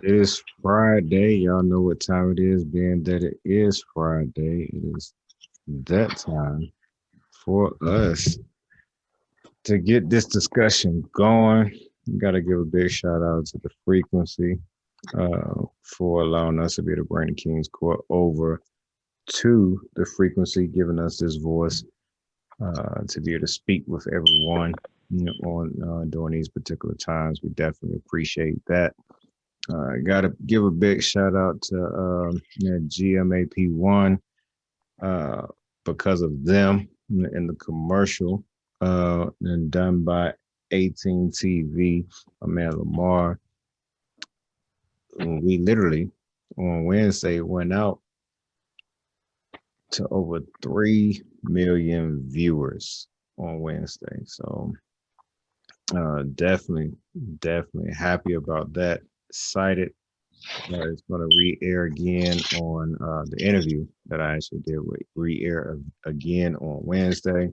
It is Friday. Y'all know what time it is, being that it is Friday. It is that time for us to get this discussion going. Got to give a big shout out to the frequency for allowing us to be able to bring the King's Court over to the frequency, giving us this voice to be able to speak with everyone on during these particular times. We definitely appreciate that. Got to give a big shout out to GMAP1 uh, because of them in the commercial and done by Ateamtv, my man Lamar. We literally on Wednesday went out to over 3 million viewers on Wednesday. So definitely happy about that. Excited it's going to re-air again on the interview that I actually did with re-air again on Wednesday.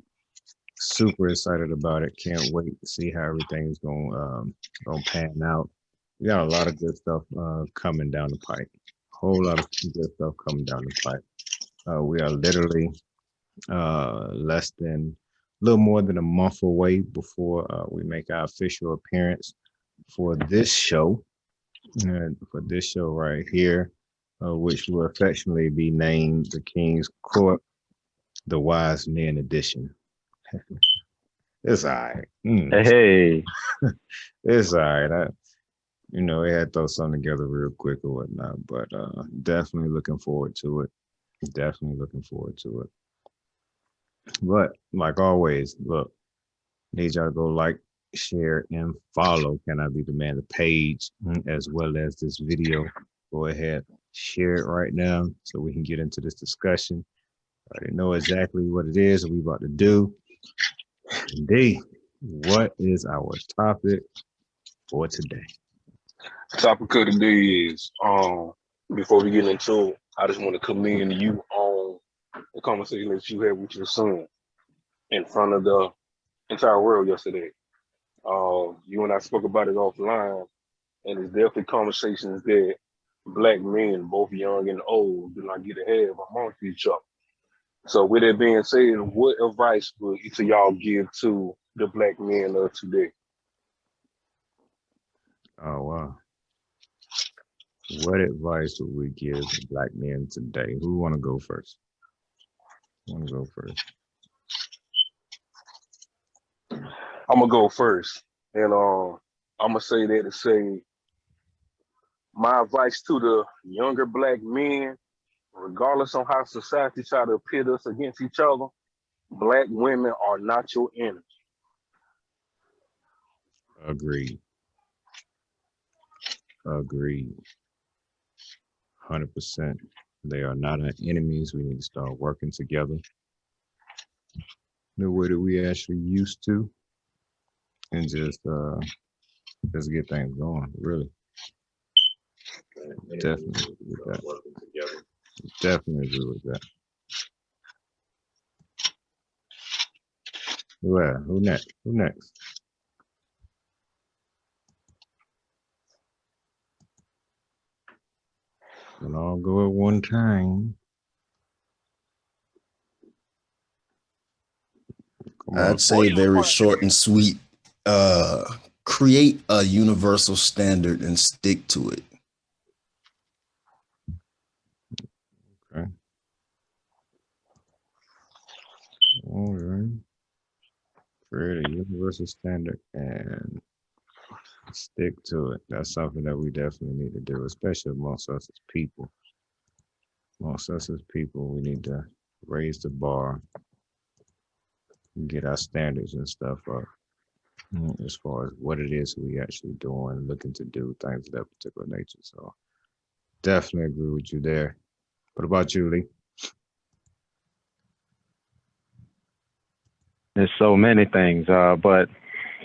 Super excited about it. Can't wait to see how everything's going to pan out. We got a lot of good stuff coming down the pipe. Whole lot of good stuff coming down the pipe. We are literally less than a little more than a month away before we make our official appearance for this show. For this show right here, which will affectionately be named The King's Court, The Wise Men Edition. It's all right. Hey, It's all right. We had to throw something together real quick or whatnot, but definitely looking forward to it. Definitely looking forward to it. But like always, look, need y'all to go like, share, and follow. Can I be the man? The page as well as this video. Go ahead, share it right now so we can get into this discussion. I already know exactly what it is that we about to do. D, what is our topic for today? Topic of the day is before we get into it, I just want to commend you on the conversation that you had with your son in front of the entire world yesterday. You and I spoke about it offline, and it's definitely conversations that black men, both young and old, do not get to have amongst each other. So, with that being said, what advice would each of y'all give to the black men of today? Oh wow. What advice would we give to black men today? Who want to go first? Want to go first? I'm gonna go first, and I'm gonna say that to say my advice to the younger black men, regardless on how society try to pit us against each other, black women are not your enemy. Agreed. Agreed. 100%. They are not our enemies. We need to start working together the way that we actually used to, and just get things going. Really, definitely agree with that. Definitely agree with that. Who next? Who next? And all go at one time. Come on. I'd say very short and sweet. Create a universal standard and stick to it. Okay. All right. Create a universal standard and stick to it. That's something that we definitely need to do, especially amongst us as people. Amongst us as people, we need to raise the bar, get our standards and stuff up as far as what it is we actually doing, looking to do, things of that particular nature. So definitely agree with you there. What about you, Lee? there's so many things, but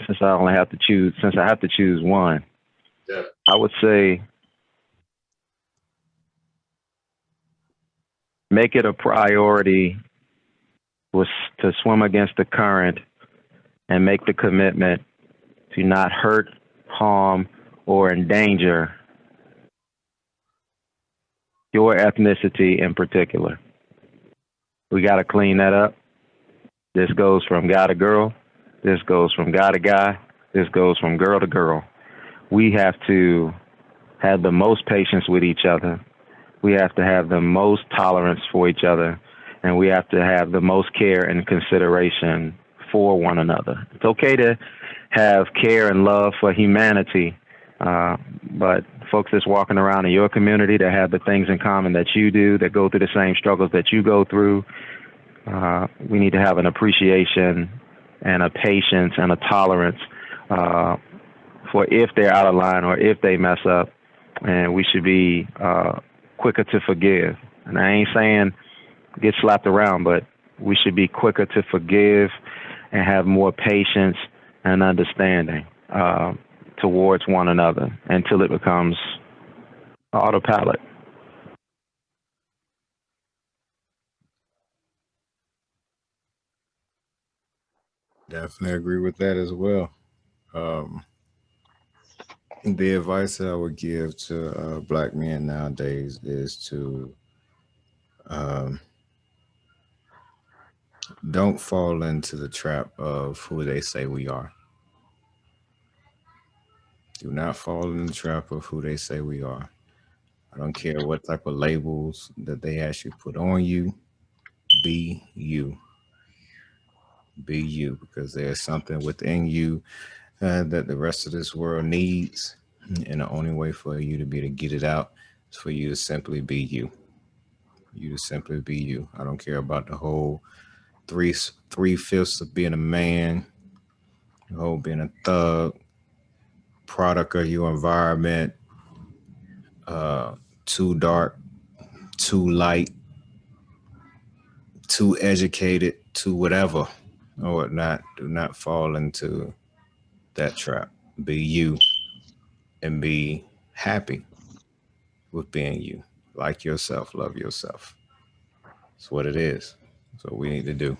since I have to choose one, Yeah. I would say make it a priority was to swim against the current and make the commitment to not hurt, harm, or endanger your ethnicity in particular. We got to clean that up. This goes from guy to girl. This goes from guy to guy. This goes from girl to girl. We have to have the most patience with each other. We have to have the most tolerance for each other. And we have to have the most care and consideration for one another. It's okay to have care and love for humanity, but folks that's walking around in your community that have the things in common that you do, that go through the same struggles that you go through, we need to have an appreciation and a patience and a tolerance for if they're out of line or if they mess up. And we should be quicker to forgive. And I ain't saying get slapped around, but we should be quicker to forgive and have more patience and understanding towards one another until it becomes autopilot. Definitely agree with that as well. The advice that I would give to Black men nowadays is to don't fall into the trap of who they say we are. Do not fall in the trap of who they say we are. I don't care what type of labels that they actually put on you. Be you. Be you, because there's something within you that the rest of this world needs. And the only way for you to be able to get it out is for you to simply be you. You to simply be you. I don't care about the whole three-fifths of being a man, the whole being a thug, product of your environment, too dark, too light, too educated, too whatever or whatnot. Do not fall into that trap. Be you and be happy with being you. Like yourself, love yourself. That's what it is. That's what we need to do.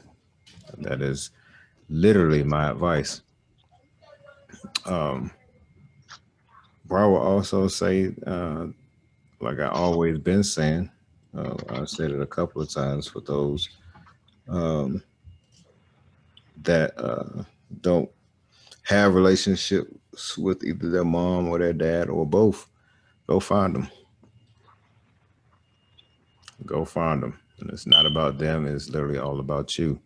That is literally my advice. Bro, I will also say, like I always been saying, I've said it a couple of times for those that don't have relationships with either their mom or their dad or both. Go find them. Go find them. And it's not about them. It's literally all about you.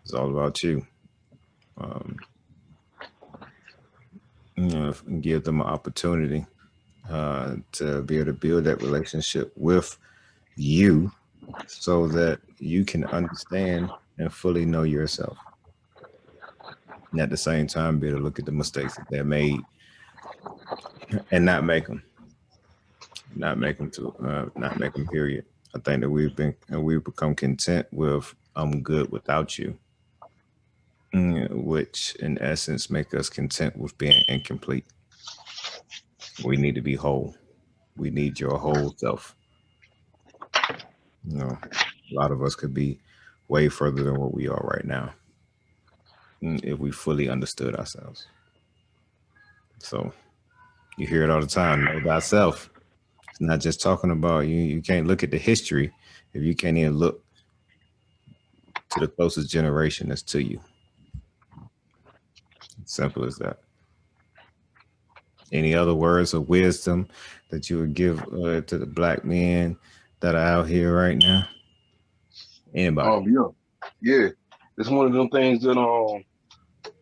It's all about you. You know, give them an opportunity to be able to build that relationship with you so that you can understand and fully know yourself. And at the same time, be able to look at the mistakes that they made and not make them. Not make them, period. I think that we've become content with I'm good without you, which in essence make us content with being incomplete. We need to be whole. We need your whole self. You know, a lot of us could be way further than what we are right now if we fully understood ourselves. So you hear it all the time, know thyself. It's not just talking about you. You can't look at the history if you can't even look to the closest generation that's to you. Simple as that. Any other words of wisdom that you would give to the Black men that are out here right now? Anybody? Yeah. It's one of them things that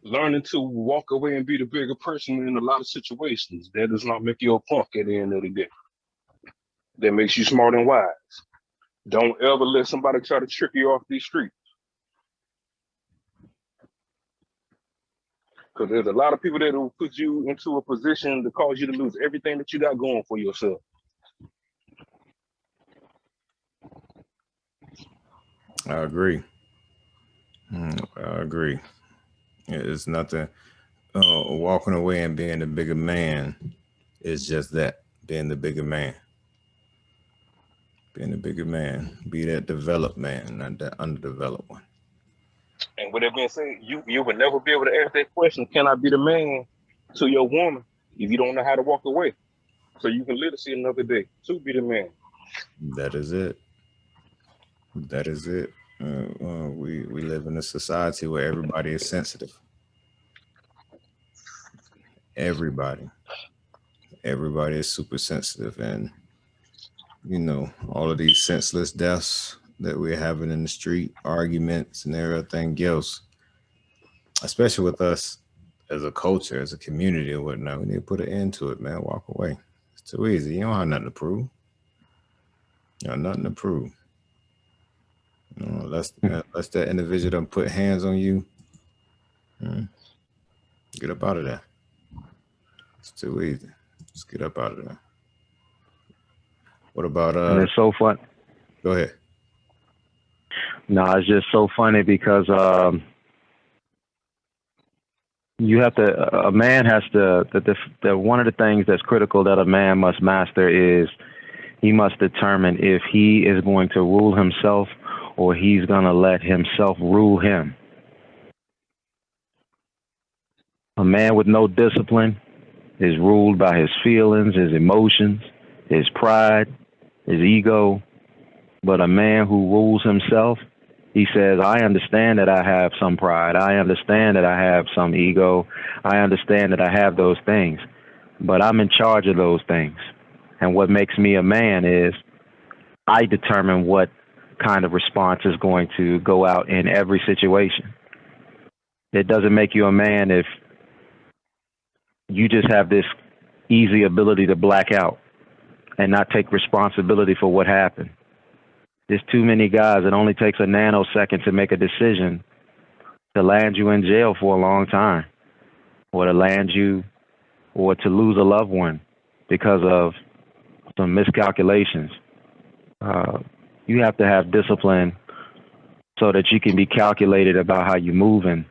learning to walk away and be the bigger person in a lot of situations. That does not make you a punk at the end of the day. That makes you smart and wise. Don't ever let somebody try to trick you off these streets. Because there's a lot of people that will put you into a position to cause you to lose everything that you got going for yourself. I agree. I agree. It's nothing. Walking away and being the bigger man is just that, being the bigger man. Being the bigger man. Be that developed man, not that underdeveloped one. And with that being said, you would never be able to ask that question, can I be the man to your woman, if you don't know how to walk away? So you can live to see another day to be the man. That is it. That is it. We live in a society where everybody is sensitive. Everybody, everybody is super sensitive, and all of these senseless deaths that we're having in the street, arguments and everything else, especially with us as a culture, as a community or whatnot. We need to put an end to it, man. Walk away. It's too easy. You don't have nothing to prove. You got nothing to prove. Unless that individual done put hands on you, get up out of there. It's too easy. Just get up out of there. What about And it's so fun. Go ahead. No, it's just so funny because you have to. A man has to. One of the things that's critical that a man must master is he must determine if he is going to rule himself or he's going to let himself rule him. A man with no discipline is ruled by his feelings, his emotions, his pride, his ego. But a man who rules himself, he says, I understand that I have some pride. I understand that I have some ego. I understand that I have those things. But I'm in charge of those things. And what makes me a man is I determine what kind of response is going to go out in every situation. It doesn't make you a man if you just have this easy ability to black out and not take responsibility for what happened. There's too many guys. It only takes a nanosecond to make a decision to land you in jail for a long time, or to land you, or to lose a loved one because of some miscalculations. You have to have discipline so that you can be calculated about how you're moving,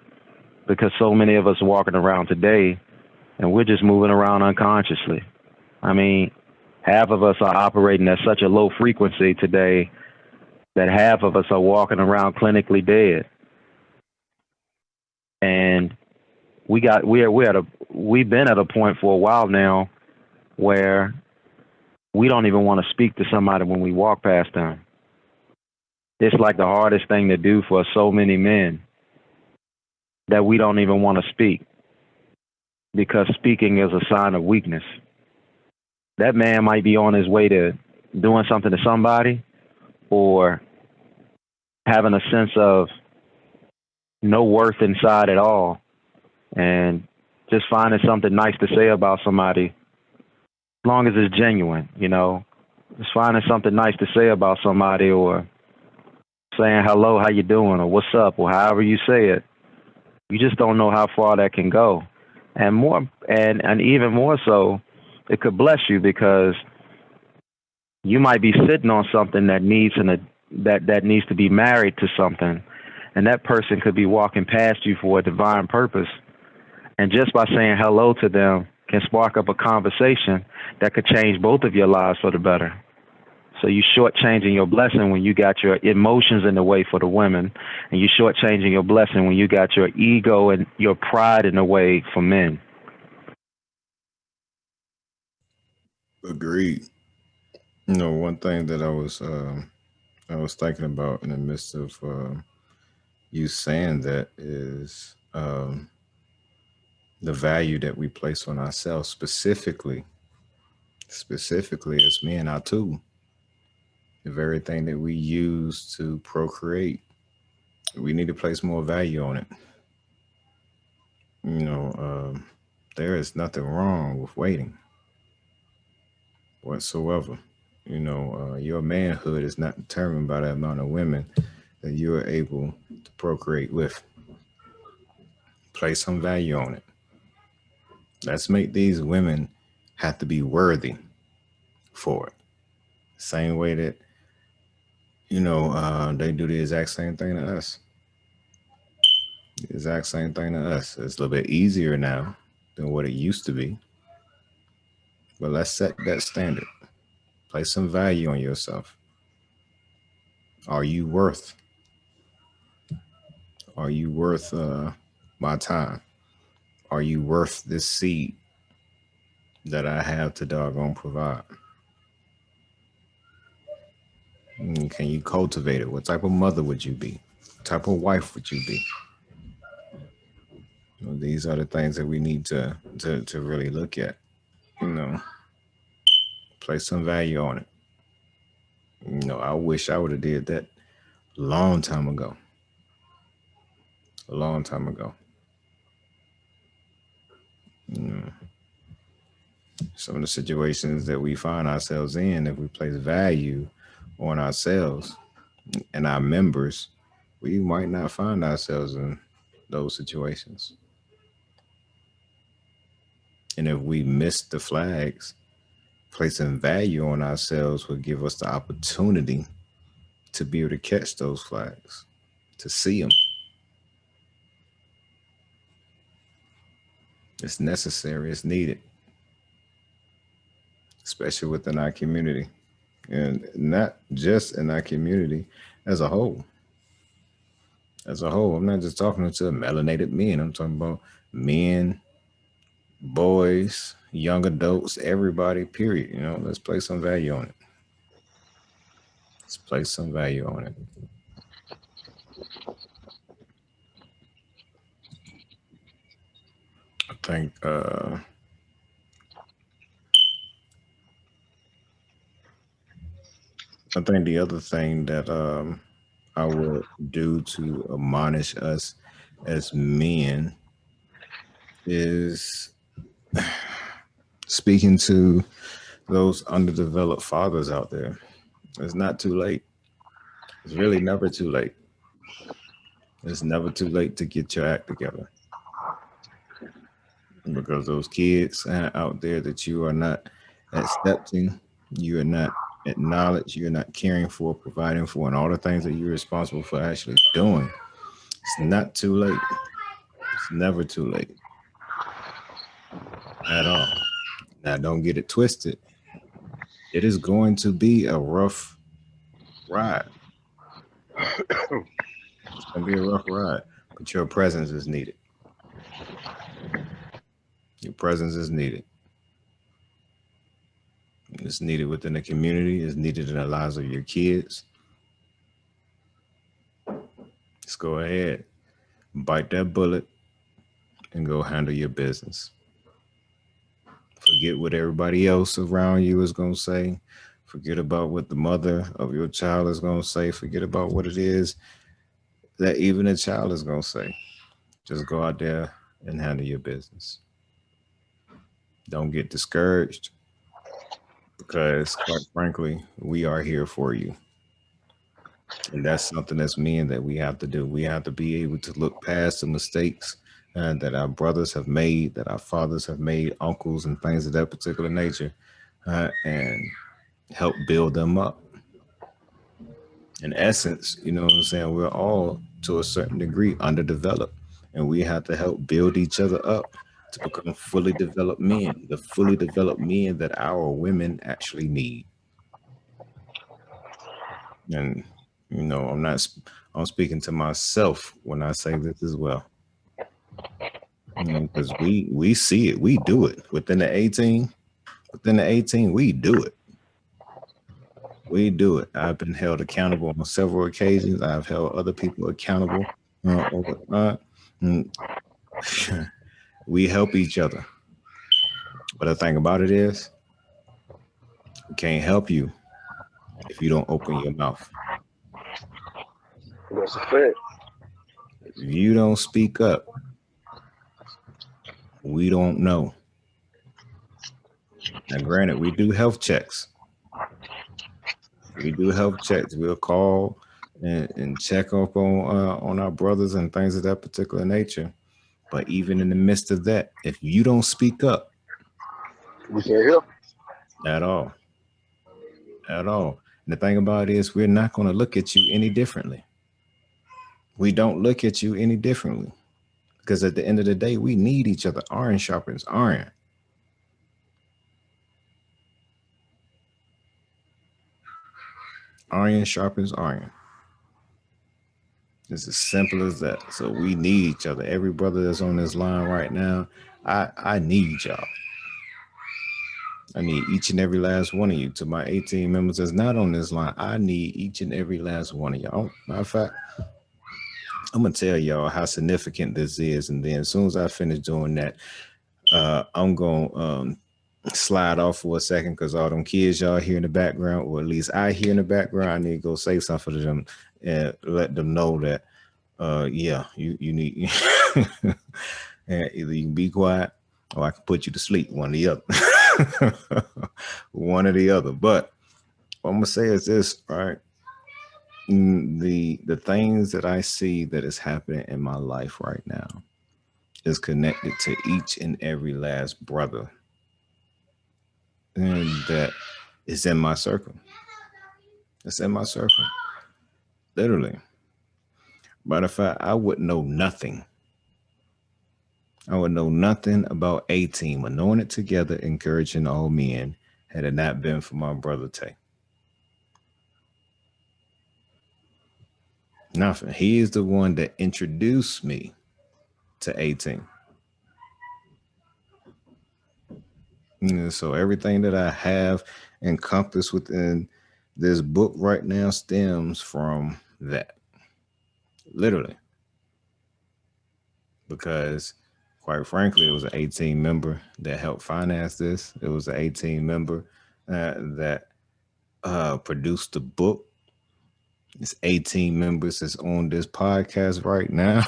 because so many of us are walking around today and we're just moving around unconsciously. I mean, half of us are operating at such a low frequency today that half of us are walking around clinically dead. And we've been at a point for a while now where we don't even want to speak to somebody when we walk past them. It's like the hardest thing to do for so many men, that we don't even want to speak, because speaking is a sign of weakness. That man might be on his way to doing something to somebody, or having a sense of no worth inside at all, and just finding something nice to say about somebody, as long as it's genuine, just finding something nice to say about somebody, or saying hello, how you doing, or what's up, or however you say it. You just don't know how far that can go. And even more so, it could bless you, because you might be sitting on something that needs that needs to be married to something, and that person could be walking past you for a divine purpose, and just by saying hello to them can spark up a conversation that could change both of your lives for the better. So you shortchanging your blessing when you got your emotions in the way for the women, and you shortchanging your blessing when you got your ego and your pride in the way for men. Agreed. One thing that I was thinking about in the midst of you saying that is the value that we place on ourselves, specifically as men, our tool, the very thing that we use to procreate. We need to place more value on it. There is nothing wrong with waiting whatsoever. Your manhood is not determined by the amount of women that you are able to procreate with. Place some value on it. Let's make these women have to be worthy for it. Same way that, they do the exact same thing to us. The exact same thing to us. It's a little bit easier now than what it used to be. But let's set that standard. Place some value on yourself. Are you worth? Are you worth my time? Are you worth this seed that I have to doggone provide? Can you cultivate it? What type of mother would you be? What type of wife would you be? These are the things that we need to really look at. Place some value on it. I wish I would have did that a long time ago. A long time ago. Some of the situations that we find ourselves in, if we place value on ourselves and our members, we might not find ourselves in those situations. And if we miss the flags, placing value on ourselves will give us the opportunity to be able to catch those flags, to see them. It's necessary, it's needed, especially within our community, and not just in our community as a whole. As a whole, I'm not just talking to melanated men. I'm talking about men, boys, young adults, everybody, period. Let's place some value on it. Let's place some value on it. I think the other thing that I would do to admonish us as men is speaking to those underdeveloped fathers out there. It's not too late. It's really never too late. It's never too late to get your act together. Because those kids out there that you are not accepting, you are not acknowledged, you're not caring for, providing for, and all the things that you're responsible for actually doing, it's not too late. It's never too late at all. Now, don't get it twisted. It is going to be a rough ride. It's going to be a rough ride, but your presence is needed. Your presence is needed. It's needed within the community. It's needed in the lives of your kids. Just go ahead, bite that bullet, and go handle your business. Forget what everybody else around you is going to say. Forget about what the mother of your child is going to say. Forget about what it is that even a child is going to say. Just go out there and handle your business. Don't get discouraged, because quite frankly, we are here for you. And that's something that's men that we have to do. We have to be able to look past the mistakes that our brothers have made, that our fathers have made, uncles and things of that particular nature, and help build them up. In essence, you know what I'm saying? We're all, to a certain degree, underdeveloped, and we have to help build each other up to become fully developed men, the fully developed men that our women actually need. And, I'm speaking to myself when I say this as well. Because we see it, we do it within the 18, we do it. We do it. I've been held accountable on several occasions. I've held other people accountable or whatnot. We help each other. But the thing about it is, we can't help you if you don't open your mouth. That's a fact. If you don't speak up, we don't know. Now, granted, we do health checks. We'll call and check up on our brothers and things of that particular nature. But even in the midst of that, if you don't speak up, we can't help at all. And the thing about it is, we're not going to look at you any differently. We don't look at you any differently, because at the end of the day, we need each other. Iron sharpens iron. Iron sharpens iron. It's as simple as that. So we need each other. Every brother that's on this line right now, I need y'all. I need each and every last one of you. To my 18 members that's not on this line, I need each and every last one of y'all. Matter of fact, I'm gonna tell y'all how significant this is, and then as soon as I finish doing that, I'm gonna slide off for a second because all them kids y'all hear in the background, or at least I hear in the background, I need to go say something to them and let them know that yeah, you need and either you can be quiet or I can put you to sleep, one or the other. One or the other. But what I'm gonna say is this, right? The things that I see that is happening in my life right now is connected to each and every last brother and that is in my circle. It's in my circle. Literally. Matter of fact, I would know nothing. I would know nothing about A-Team, anointed together, encouraging all men, had it not been for my brother Tay. Nothing. He is the one that introduced me to A-Team. So everything that I have encompassed within this book right now stems from that. Literally. Because quite frankly, it was an 18 member that helped finance this. It was an 18 member that produced the book. It's 18 members that's on this podcast right now.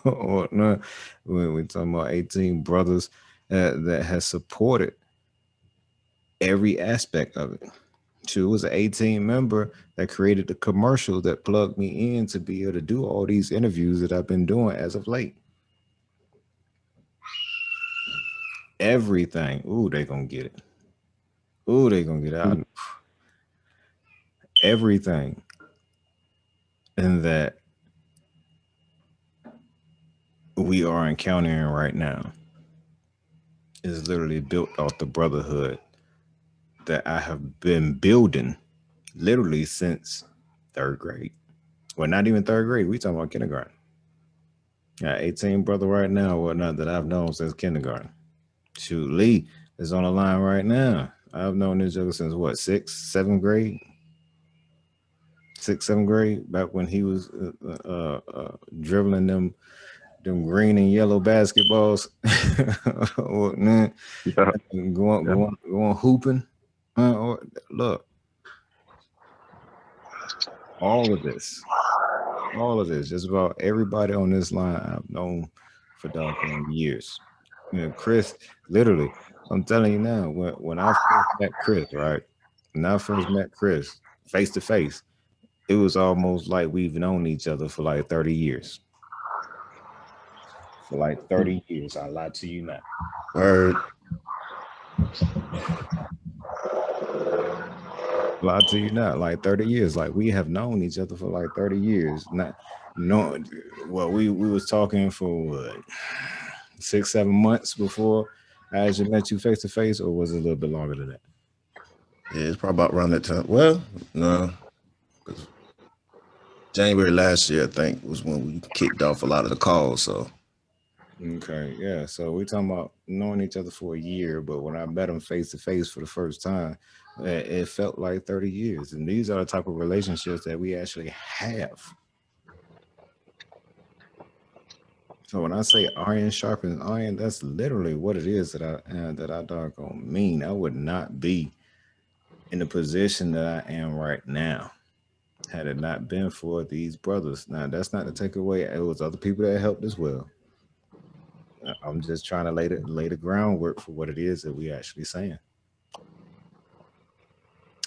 Or no, we're talking about 18 brothers that has supported every aspect of it. She was an 18 member that created the commercial that plugged me in to be able to do all these interviews that I've been doing as of late. Everything. Ooh, they gonna get it. Ooh, they gonna get out. Everything. And that we are encountering right now is literally built off the brotherhood that I have been building literally since third grade. Well, not even third grade. We talking about kindergarten. Got 18 brother right now, whatnot, that I've known since kindergarten. Shoot, Lee is on the line right now. I've known this joker since what, sixth, seventh grade? Sixth, seventh grade, back when he was dribbling them green and yellow basketballs. Man, Yeah. going hooping. Look, all of this, just about everybody on this line I've known for doggone years. You know, Chris, literally, I'm telling you now, when I first met Chris, right? When I first met Chris face to face, it was almost like we've known each other for like 30 years. For like 30 years, I lied to you not. Word. Lie to you not, like 30 years. Like we have known each other for like 30 years. Not knowing, well, we was talking for what, 6-7 months before I actually met you face to face, or was it a little bit longer than that? Yeah, it's probably about around that time. Well, no, because January last year, I think, was when we kicked off a lot of the calls. So, Okay, yeah. So we talking about knowing each other for a year, but when I met him face to face for the first time, it felt like 30 years. And these are the type of relationships that we actually have. So when I say iron sharpens iron, that's literally what it is that I doggone mean. I would not be in the position that I am right now had it not been for these brothers. Now that's not to take away. It was other people that helped as well. I'm just trying to lay the groundwork for what it is that we actually saying.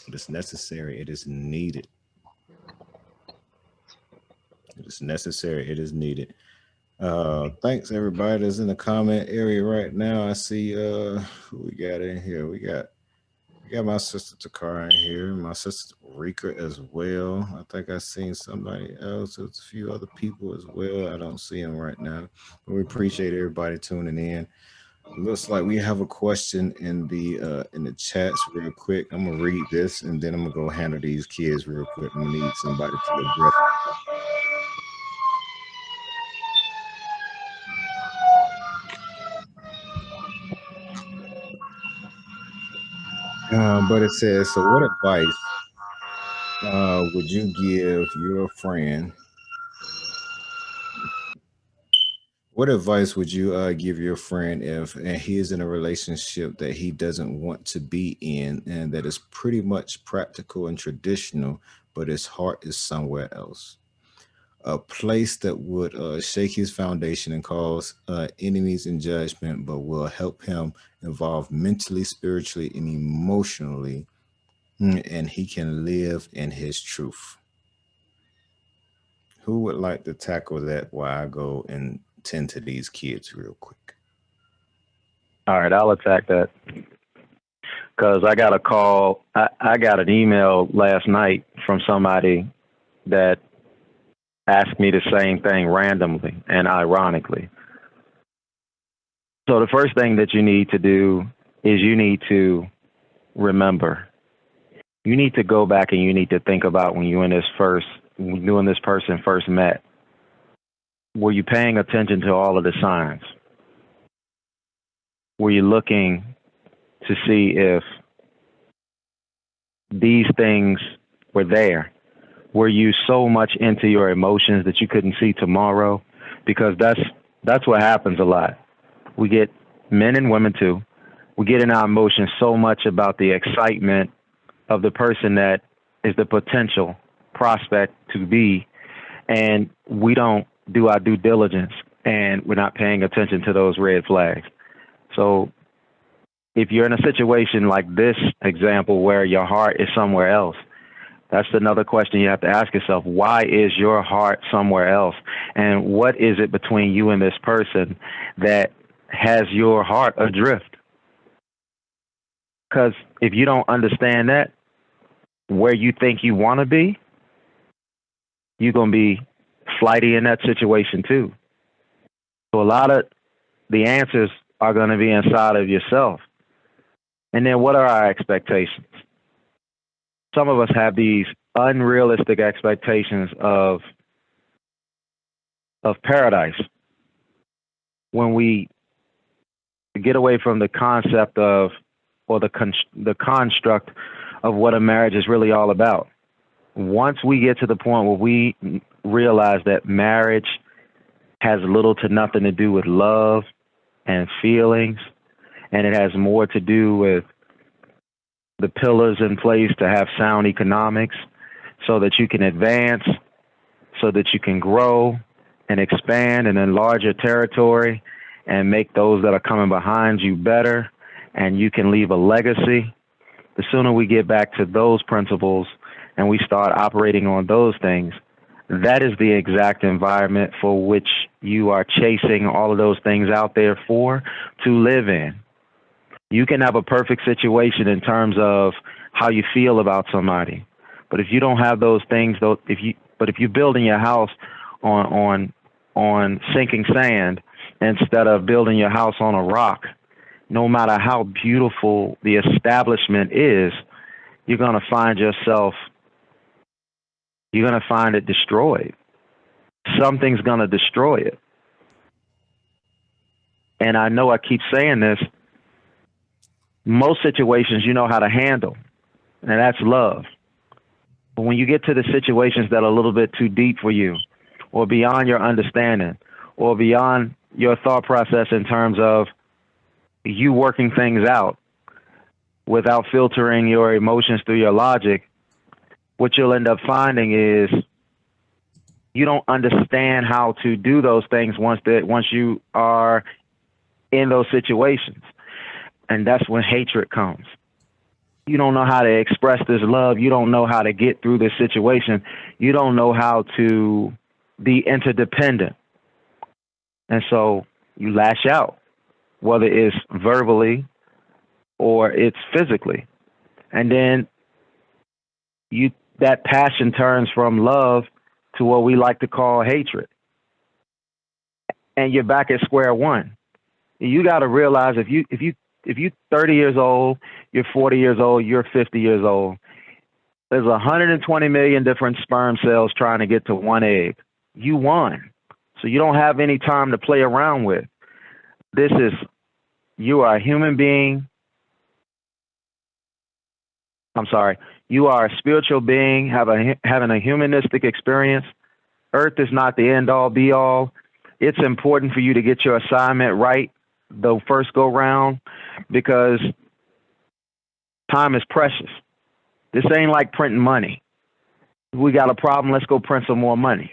It's necessary. It is needed. It is necessary. It is needed. Thanks everybody that's in the comment area right now. I see who we got in here. We got my sister Takara in here, my sister Rika as well. I think I seen somebody else. There's a few other people as well. I don't see them right now. But we appreciate everybody tuning in. Looks like we have a question in the chats real quick. I'm gonna read this and then I'm gonna go handle these kids real quick. I'm gonna need somebody to address. But it says, so what advice would you give your friend? What advice would you give your friend if and he is in a relationship that he doesn't want to be in and that is pretty much practical and traditional, but his heart is somewhere else? A place that would shake his foundation and cause enemies and judgment, but will help him evolve mentally, spiritually, and emotionally, and he can live in his truth. Who would like to tackle that while I go and tend to these kids real quick? All right, I'll attack that because I got a call. I got an email last night from somebody that asked me the same thing randomly and ironically. So the first thing that you need to do is you need to remember. You need to go back and you need to think about when you and this person first met. Were you paying attention to all of the signs? Were you looking to see if these things were there? Were you so much into your emotions that you couldn't see tomorrow? Because that's what happens a lot. We get, men and women too, we get in our emotions so much about the excitement of the person that is the potential prospect to be, and we don't do our due diligence and we're not paying attention to those red flags. So if you're in a situation like this example where your heart is somewhere else, that's another question you have to ask yourself. Why is your heart somewhere else? And what is it between you and this person that has your heart adrift? Because if you don't understand that, where you think you want to be, you're going to be flighty in that situation too. So a lot of the answers are going to be inside of yourself. And then what are our expectations? Some of us have these unrealistic expectations of paradise when we get away from the concept of, or the construct of what a marriage is really all about. Once we get to the point where we realize that marriage has little to nothing to do with love and feelings, and it has more to do with the pillars in place to have sound economics so that you can advance, so that you can grow and expand and enlarge your territory and make those that are coming behind you better, and you can leave a legacy. The sooner we get back to those principles and we start operating on those things, that is the exact environment for which you are chasing all of those things out there for to live in. You can have a perfect situation in terms of how you feel about somebody, but if you don't have those things, if you're building your house on sinking sand instead of building your house on a rock, no matter how beautiful the establishment is, you're going to find it destroyed. Something's going to destroy it. And I know I keep saying this, most situations you know how to handle, and that's love. But when you get to the situations that are a little bit too deep for you, or beyond your understanding, or beyond your thought process in terms of you working things out without filtering your emotions through your logic, what you'll end up finding is you don't understand how to do those things once you are in those situations. And that's when hatred comes. You don't know how to express this love. You don't know how to get through this situation. You don't know how to be interdependent. And so you lash out, whether it's verbally or it's physically. And then that passion turns from love to what we like to call hatred. And you're back at square one. You got to realize if you're 30 years old, you're 40 years old, you're 50 years old, there's 120 million different sperm cells trying to get to one egg. You won. So you don't have any time to play around with. You are a human being I'm sorry, you are a spiritual being, having a humanistic experience. Earth is not the end all be all. It's important for you to get your assignment right the first go round, because time is precious. This ain't like printing money. We got a problem, let's go print some more money.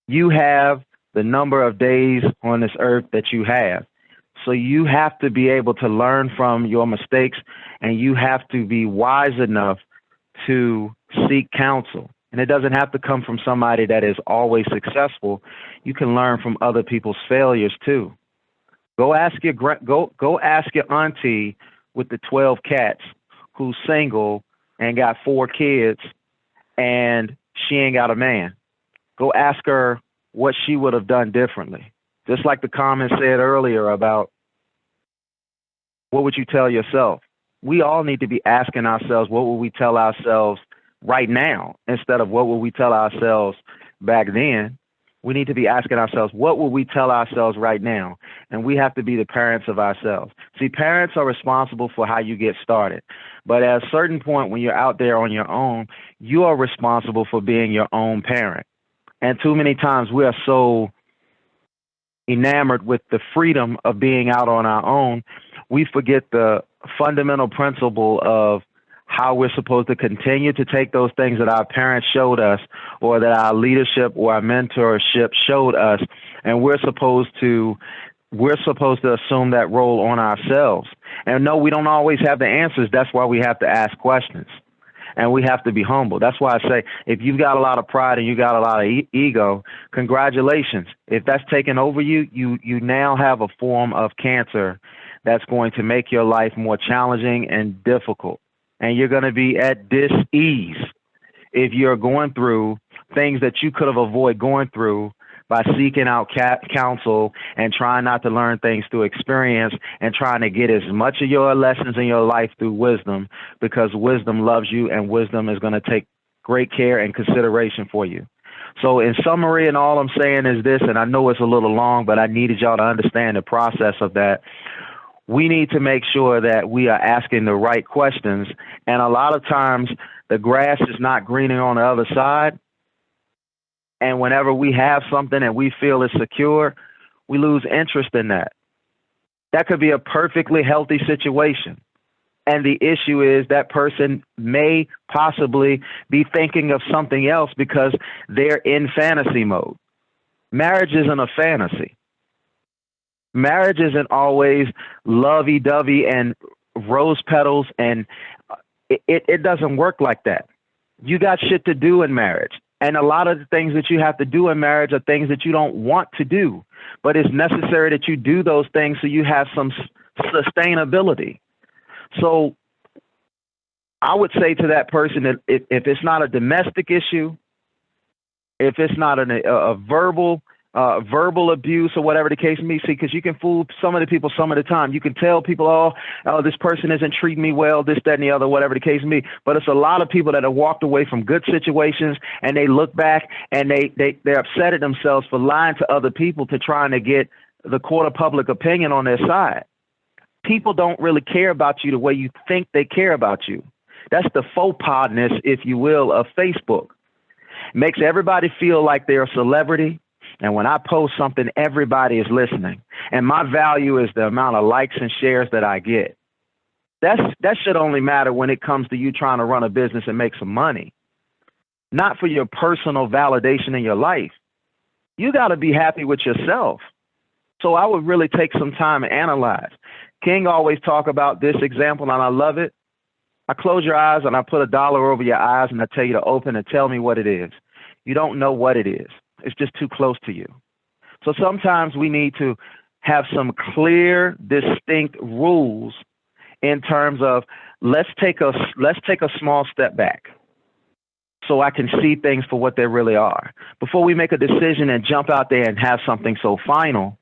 You have the number of days on this earth that you have. So you have to be able to learn from your mistakes, and you have to be wise enough to seek counsel. And it doesn't have to come from somebody that is always successful. You can learn from other people's failures too. Go ask your auntie with the 12 cats who's single and got 4 kids and she ain't got a man. Go ask her what she would have done differently. Just like the comment said earlier about what would you tell yourself? We all need to be asking ourselves, what would we tell ourselves right now instead of what would we tell ourselves back then? We need to be asking ourselves, what would we tell ourselves right now? And we have to be the parents of ourselves. See, parents are responsible for how you get started. But at a certain point, when you're out there on your own, you are responsible for being your own parent. And too many times we are so enamored with the freedom of being out on our own, we forget the fundamental principle of how we're supposed to continue to take those things that our parents showed us, or that our leadership or our mentorship showed us, and we're supposed to assume that role on ourselves. And no, we don't always have the answers. That's why we have to ask questions, and we have to be humble. That's why I say, if you've got a lot of pride and you got a lot of ego, congratulations. If that's taken over you, you now have a form of cancer that's going to make your life more challenging and difficult. And you're going to be at dis-ease if you're going through things that you could have avoided going through by seeking out counsel and trying not to learn things through experience, and trying to get as much of your lessons in your life through wisdom, because wisdom loves you and wisdom is going to take great care and consideration for you. So in summary, and all I'm saying is this, and I know it's a little long, but I needed y'all to understand the process of that. We need to make sure that we are asking the right questions. And a lot of times the grass is not greener on the other side. And whenever we have something and we feel it's secure, we lose interest in that. That could be a perfectly healthy situation. And the issue is that person may possibly be thinking of something else because they're in fantasy mode. Marriage isn't a fantasy. Marriage isn't always lovey-dovey and rose petals, and it doesn't work like that. You got shit to do in marriage. And a lot of the things that you have to do in marriage are things that you don't want to do, but it's necessary that you do those things so you have some sustainability. So I would say to that person that if it's not a domestic issue, if it's not a verbal abuse or whatever the case may be, because you can fool some of the people some of the time. You can tell people, oh, this person isn't treating me well, this, that, and the other, whatever the case may be. But it's a lot of people that have walked away from good situations, and they look back and they're upset at themselves for lying to other people to trying to get the court of public opinion on their side. People don't really care about you the way you think they care about you. That's the faux pas-ness, if you will, of Facebook. Makes everybody feel like they're a celebrity. And when I post something, everybody is listening. And my value is the amount of likes and shares that I get. That should only matter when it comes to you trying to run a business and make some money, not for your personal validation in your life. You got to be happy with yourself. So I would really take some time and analyze. King always talk about this example, and I love it. I close your eyes and I put $1 over your eyes and I tell you to open and tell me what it is. You don't know what it is. It's just too close to you. So sometimes we need to have some clear, distinct rules in terms of let's take a small step back so I can see things for what they really are. Before we make a decision and jump out there and have something so final,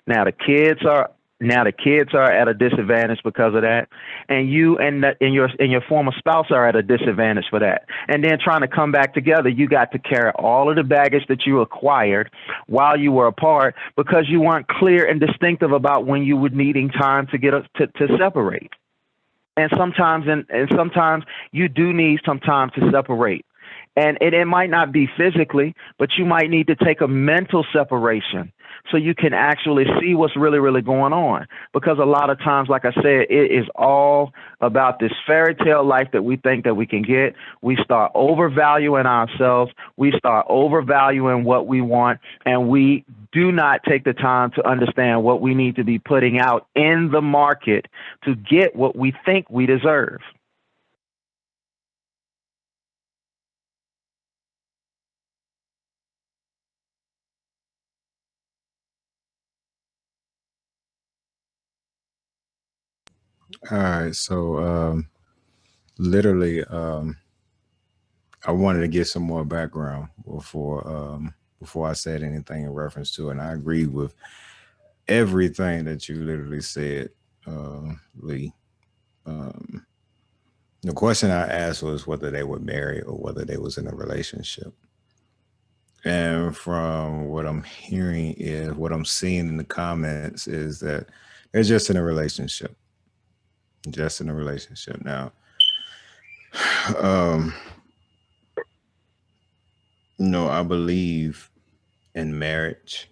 now the kids are at a disadvantage because of that, and you and your former spouse are at a disadvantage for that. And then trying to come back together, you got to carry all of the baggage that you acquired while you were apart because you weren't clear and distinctive about when you were needing time to to separate. And sometimes you do need some time to separate. And it might not be physically, but you might need to take a mental separation so you can actually see what's really, really going on. Because a lot of times, like I said, it is all about this fairy tale life that we think that we can get. We start overvaluing ourselves. We start overvaluing what we want, and we do not take the time to understand what we need to be putting out in the market to get what we think we deserve. All right. So literally, I wanted to get some more background before I said anything in reference to it. And I agree with everything that you literally said, Lee. The question I asked was whether they were married or whether they was in a relationship. And from what I'm hearing is what I'm seeing in the comments is that they're just in a relationship. Just in a relationship. Now, um, I believe in marriage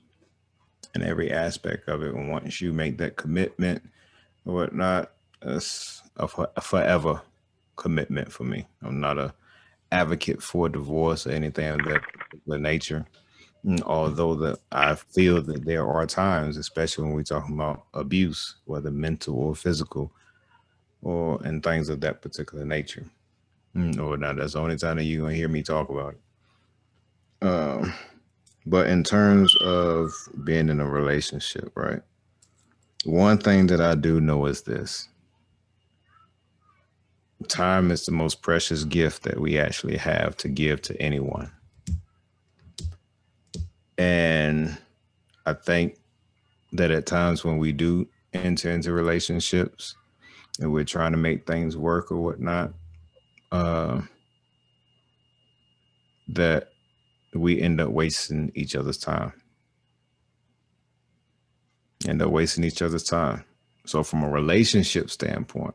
and every aspect of it. And once you make that commitment or whatnot, it's a forever commitment for me. I'm not a advocate for divorce or anything of that particular nature. Although that I feel that there are times, especially when we're talking about abuse, whether mental or physical, or and things of that particular nature. Or not, that's the only time that you're gonna hear me talk about it. But in terms of being in a relationship, right? One thing that I do know is this: time is the most precious gift that we actually have to give to anyone. And I think that at times when we do enter into relationships and we're trying to make things work or whatnot, that we end up wasting each other's time. End up wasting each other's time. So from a relationship standpoint,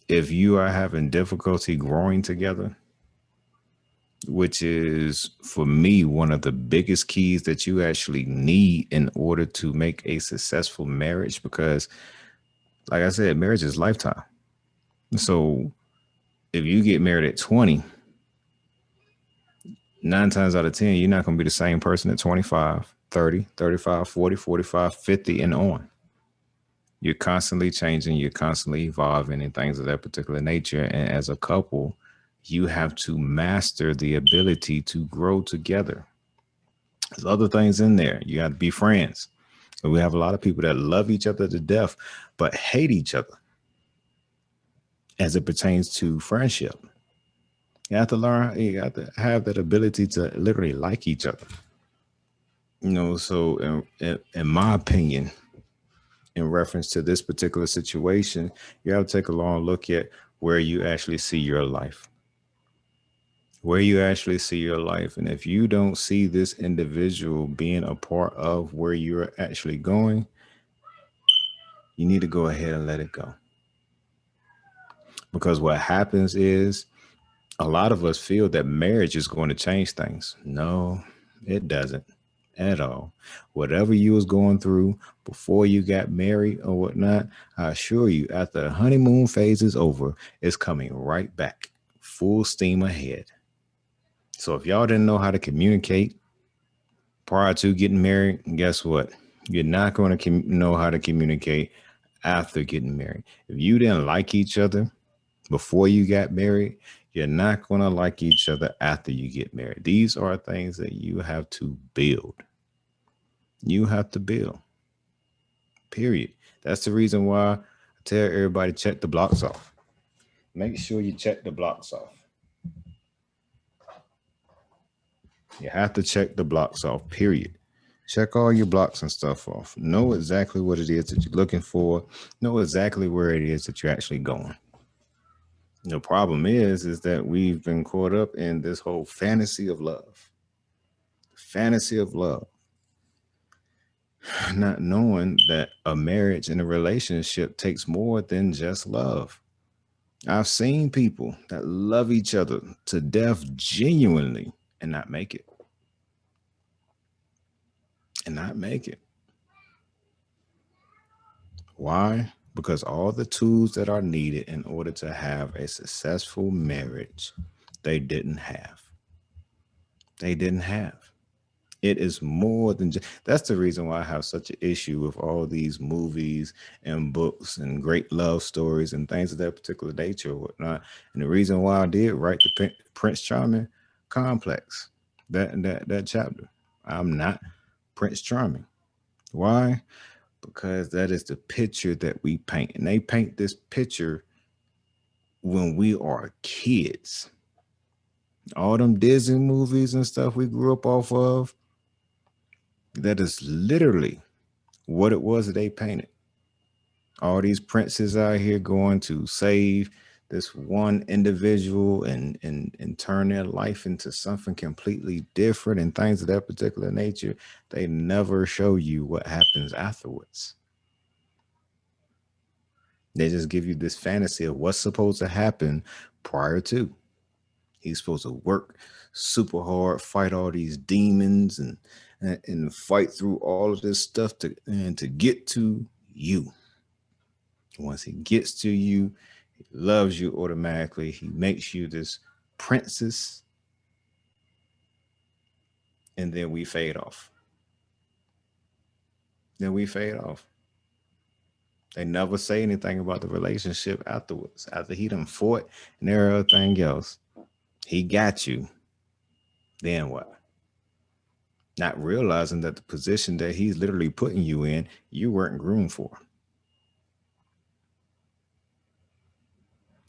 if you are having difficulty growing together, which is for me one of the biggest keys that you actually need in order to make a successful marriage, because like I said, marriage is lifetime. So if you get married at 20, 9 times out of 10, you're not going to be the same person at 25, 30, 35, 40, 45, 50 and on. You're constantly changing, you're constantly evolving and things of that particular nature. And as a couple, you have to master the ability to grow together. There's other things in there. You got to be friends. And we have a lot of people that love each other to death, but hate each other as it pertains to friendship. You have to learn, you have to have that ability to literally like each other. So in my opinion, in reference to this particular situation, you have to take a long look at where you actually see your life. Where you actually see your life. And if you don't see this individual being a part of where you're actually going, you need to go ahead and let it go. Because what happens is a lot of us feel that marriage is going to change things. No, it doesn't at all. Whatever you was going through before you got married or whatnot, I assure you, after the honeymoon phase is over, it's coming right back, full steam ahead. So if y'all didn't know how to communicate prior to getting married, guess what? You're not going to know how to communicate after getting married. If you didn't like each other before you got married, you're not going to like each other after you get married. These are things that you have to build. You have to build. Period. That's the reason why I tell everybody check the blocks off. Make sure you check the blocks off. You have to check the blocks off, period. Check all your blocks and stuff off. Know exactly what it is that you're looking for. Know exactly where it is that you're actually going. The problem is that we've been caught up in this whole fantasy of love. Fantasy of love. Not knowing that a marriage and a relationship takes more than just love. I've seen people that love each other to death genuinely and not make it. And not make it. Why? Because all the tools that are needed in order to have a successful marriage, they didn't have. They didn't have. It is more than just, that's the reason why I have such an issue with all these movies and books and great love stories and things of that particular nature or whatnot. And the reason why I did write the Prince Charming complex, that chapter. I'm not Prince Charming. Why? Because that is the picture that we paint. And they paint this picture when we are kids. All them Disney movies and stuff we grew up off of, that is literally what it was that they painted. All these princes out here going to save this one individual and turn their life into something completely different and things of that particular nature. They never show you what happens afterwards. They just give you this fantasy of what's supposed to happen prior to. He's supposed to work super hard, fight all these demons and fight through all of this stuff to get to you. Once he gets to you, he loves you automatically. He makes you this princess. And then we fade off. Then we fade off. They never say anything about the relationship afterwards. After he done fought and everything else, he got you. Then what? Not realizing that the position that he's literally putting you in, you weren't groomed for.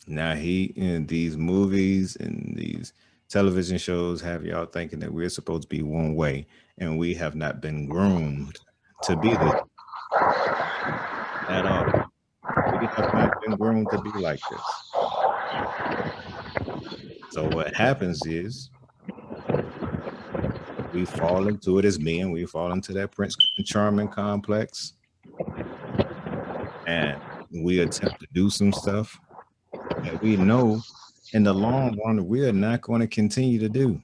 Now he in these movies and these television shows have y'all thinking that we're supposed to be one way, and we have not been groomed to be this at all. We have not been groomed to be like this. So what happens is we fall into it as men. We fall into that Prince Charming complex, and we attempt to do some stuff that we know in the long run we are not going to continue to do.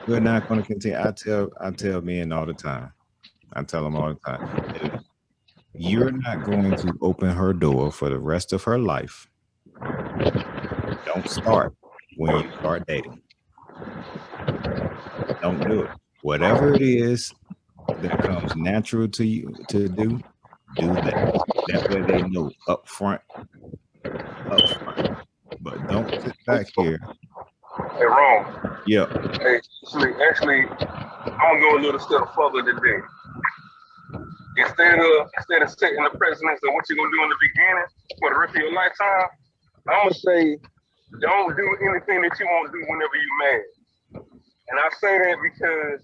We're not going to continue. I tell men all the time. I tell them all the time. If you're not going to open her door for the rest of her life, don't start when you start dating. Don't do it. Whatever it is that comes natural to you to do that. That way they know up front. But don't sit back here. Hey, wrong. Yeah. Hey, actually, I'm gonna go a little step further than that. Instead of setting the precedence of what you're gonna do in the beginning for the rest of your lifetime, I'm gonna say don't do anything that you won't do whenever you're mad. And I say that because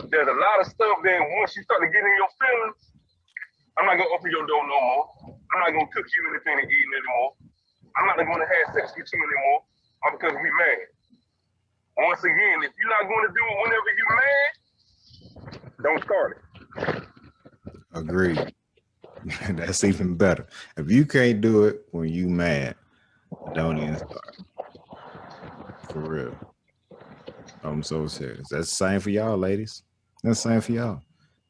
there's a lot of stuff that once you start to get in your feelings, I'm not gonna open your door no more. I'm not gonna cook you anything to eat anymore. I'm not gonna have sex with you anymore because we mad. Once again, if you're not gonna do it whenever you're mad, don't start it. Agreed. That's even better. If you can't do it when you mad, don't even start. For real. I'm so serious. That's the same for y'all, ladies. That's the same for y'all.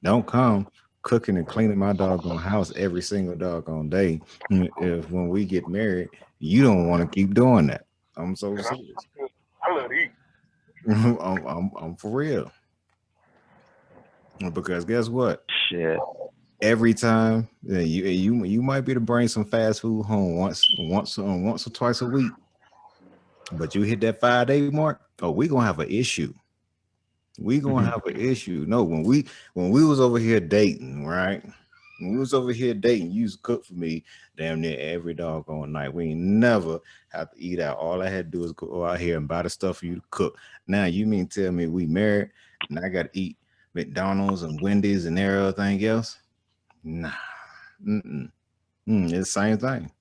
Don't come cooking and cleaning my doggone house every single doggone day. If when we get married, you don't want to keep doing that. I'm so serious. I love to eat. I'm for real. Because guess what? Shit. Every time you might be to bring some fast food home once or twice a week, but you hit that 5-day mark, oh, we gonna have an issue. We gonna have an issue. No, when we was over here dating, right? When we was over here dating, you used to cook for me damn near every doggone night. We ain't never have to eat out. All I had to do is go out here and buy the stuff for you to cook. Now you mean tell me we married and I gotta eat McDonald's and Wendy's and everything else? Nah. It's the same thing.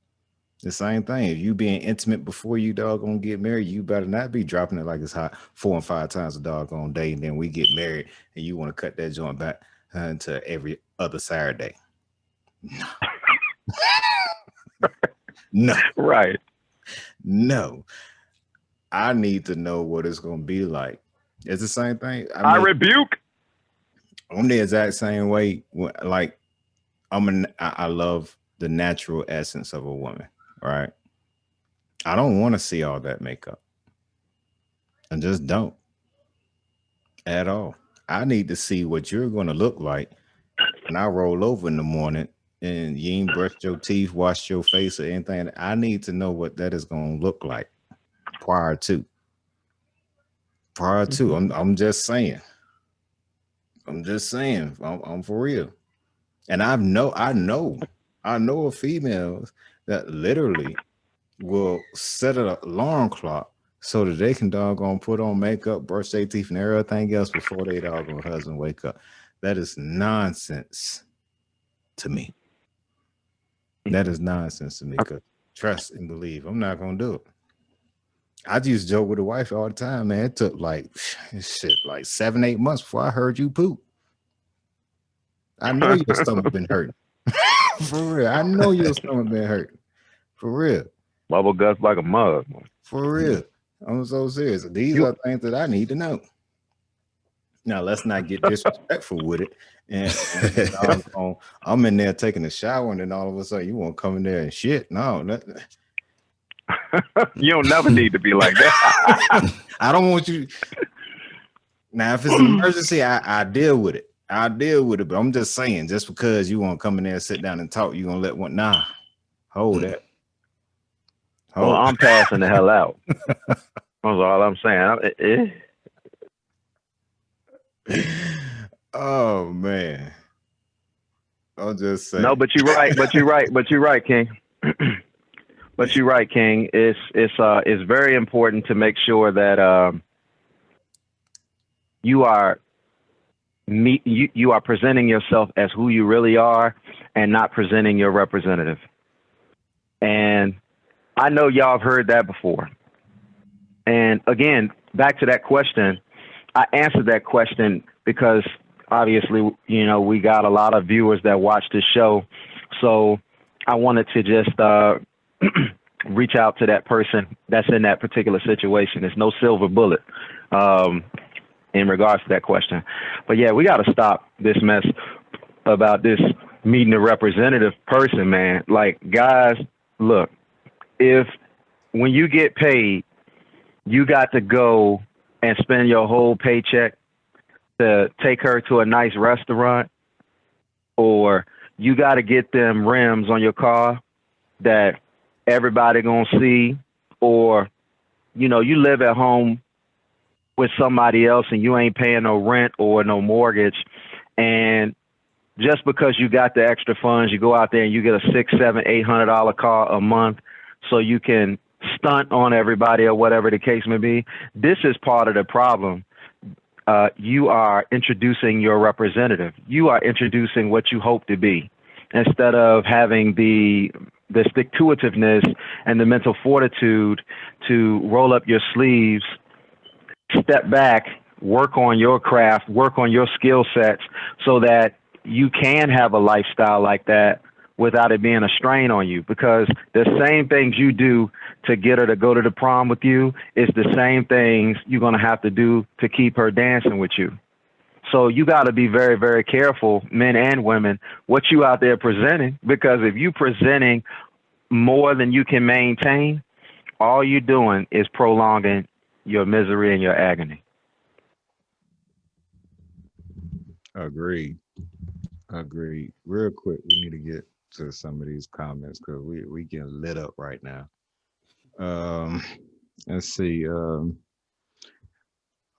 The same thing. If you being intimate before you doggone get married, you better not be dropping it like it's hot 4 and 5 times a doggone day. And then we get married and you want to cut that joint back until every other Saturday. No. No. Right. No. I need to know what it's gonna be like. It's the same thing. I rebuke. I'm the exact same way. Like I love the natural essence of a woman, right? I don't want to see all that makeup. I just don't at all. I need to see what you're going to look like when I roll over in the morning and you ain't brushed your teeth, washed your face, or anything. I need to know what that is going to look like prior to. I'm just saying. I'm for real. And I know of females that literally will set an alarm clock so that they can doggone put on makeup, brush their teeth, and everything else before they doggone husband wake up. That is nonsense to me. That is nonsense to me. Because trust and believe, I'm not gonna do it. I just joke with the wife all the time, man. It took like 7-8 months before I heard you poop. I know your stomach been hurting. For real. I know your stomach been hurting. For real. Bubble guts like a mug. For real. I'm so serious. These are things that I need to know. Now, let's not get disrespectful with it. And I'm in there taking a shower, and then all of a sudden you want to come in there and shit. No. You don't never need to be like that. I don't want you. Now, if it's an emergency, I deal with it. I'll deal with it. But I'm just saying, just because you want to come in there and sit down and talk, you're going to let one. Nah. Hold that. Well, I'm passing the hell out. That's all I'm saying. Oh man, I'll just say no, but you're right. But you're right, King. But you're right, King. It's very important to make sure that you are presenting yourself as who you really are, and not presenting your representative. And I know y'all have heard that before. And again, back to that question, I answered that question because obviously, we got a lot of viewers that watch this show. So I wanted to just reach out to that person that's in that particular situation. There's no silver bullet in regards to that question. But yeah, we got to stop this mess about this meeting a representative person, man. Like, guys, look, when you get paid, you got to go and spend your whole paycheck to take her to a nice restaurant, or you got to get them rims on your car that everybody gonna see, or you live at home with somebody else and you ain't paying no rent or no mortgage, and just because you got the extra funds, you go out there and you get a $600, $700, $800 car a month so you can stunt on everybody or whatever the case may be. This is part of the problem. You are introducing your representative. You are introducing what you hope to be, instead of having the stick-to-itiveness and the mental fortitude to roll up your sleeves, step back, work on your craft, work on your skill sets, so that you can have a lifestyle like that without it being a strain on you. Because the same things you do to get her to go to the prom with you is the same things you're going to have to do to keep her dancing with you. So you got to be very, very careful, men and women, what you out there presenting, because if you presenting more than you can maintain, all you're doing is prolonging your misery and your agony. Agreed. Real quick, we need to get to some of these comments because we getting lit up right now. Let's see.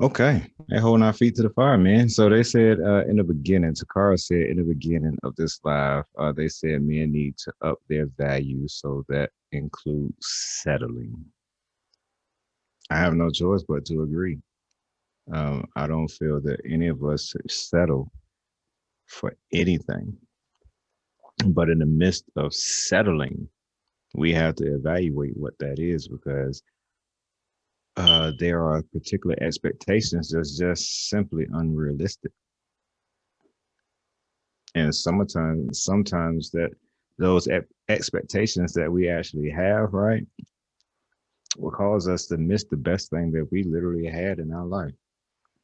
Okay, they're holding our feet to the fire, man. So they said in the beginning, Takara said in the beginning of this live, they said men need to up their values, so that includes settling. I have no choice but to agree. I don't feel that any of us should settle for anything. But in the midst of settling, we have to evaluate what that is, because there are particular expectations that's just simply unrealistic. And sometimes that those expectations that we actually have, right, will cause us to miss the best thing that we literally had in our life.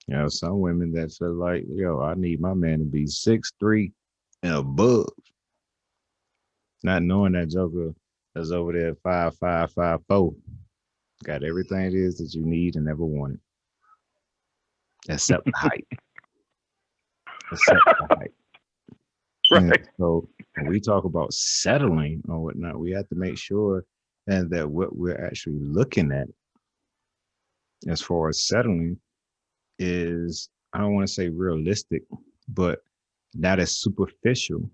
You know, some women that feel like, yo, I need my man to be 6'3" and above, not knowing that joker is over there 5'5", 5'4", got everything it is that you need and never wanted, except the height. Except the height. Right. And so when we talk about settling or whatnot, we have to make sure and that what we're actually looking at as far as settling is, I don't want to say realistic, but not as superficial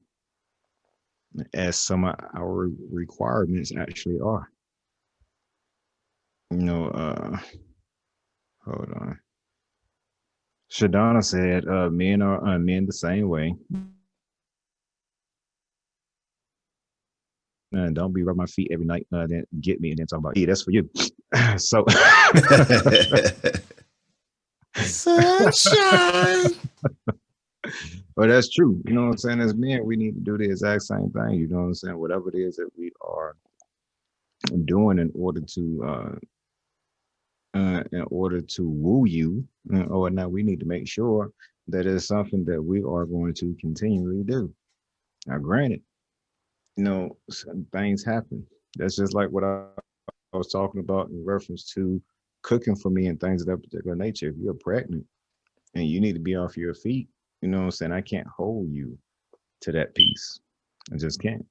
as some of our requirements actually are. You know, hold on. Shadana said, men are men the same way. And don't be rubbing my feet every night, then get me and then talk about, yeah, that's for you. So Sunshine. but that's true. You know what I'm saying? As men, we need to do the exact same thing. You know what I'm saying? Whatever it is that we are doing in order to woo you or not, we need to make sure that it's something that we are going to continually do. Now, granted, you know, some things happen. That's just like what I was talking about in reference to cooking for me and things of that particular nature. If you're pregnant and you need to be off your feet, you know what I'm saying? I can't hold you to that piece. I just can't.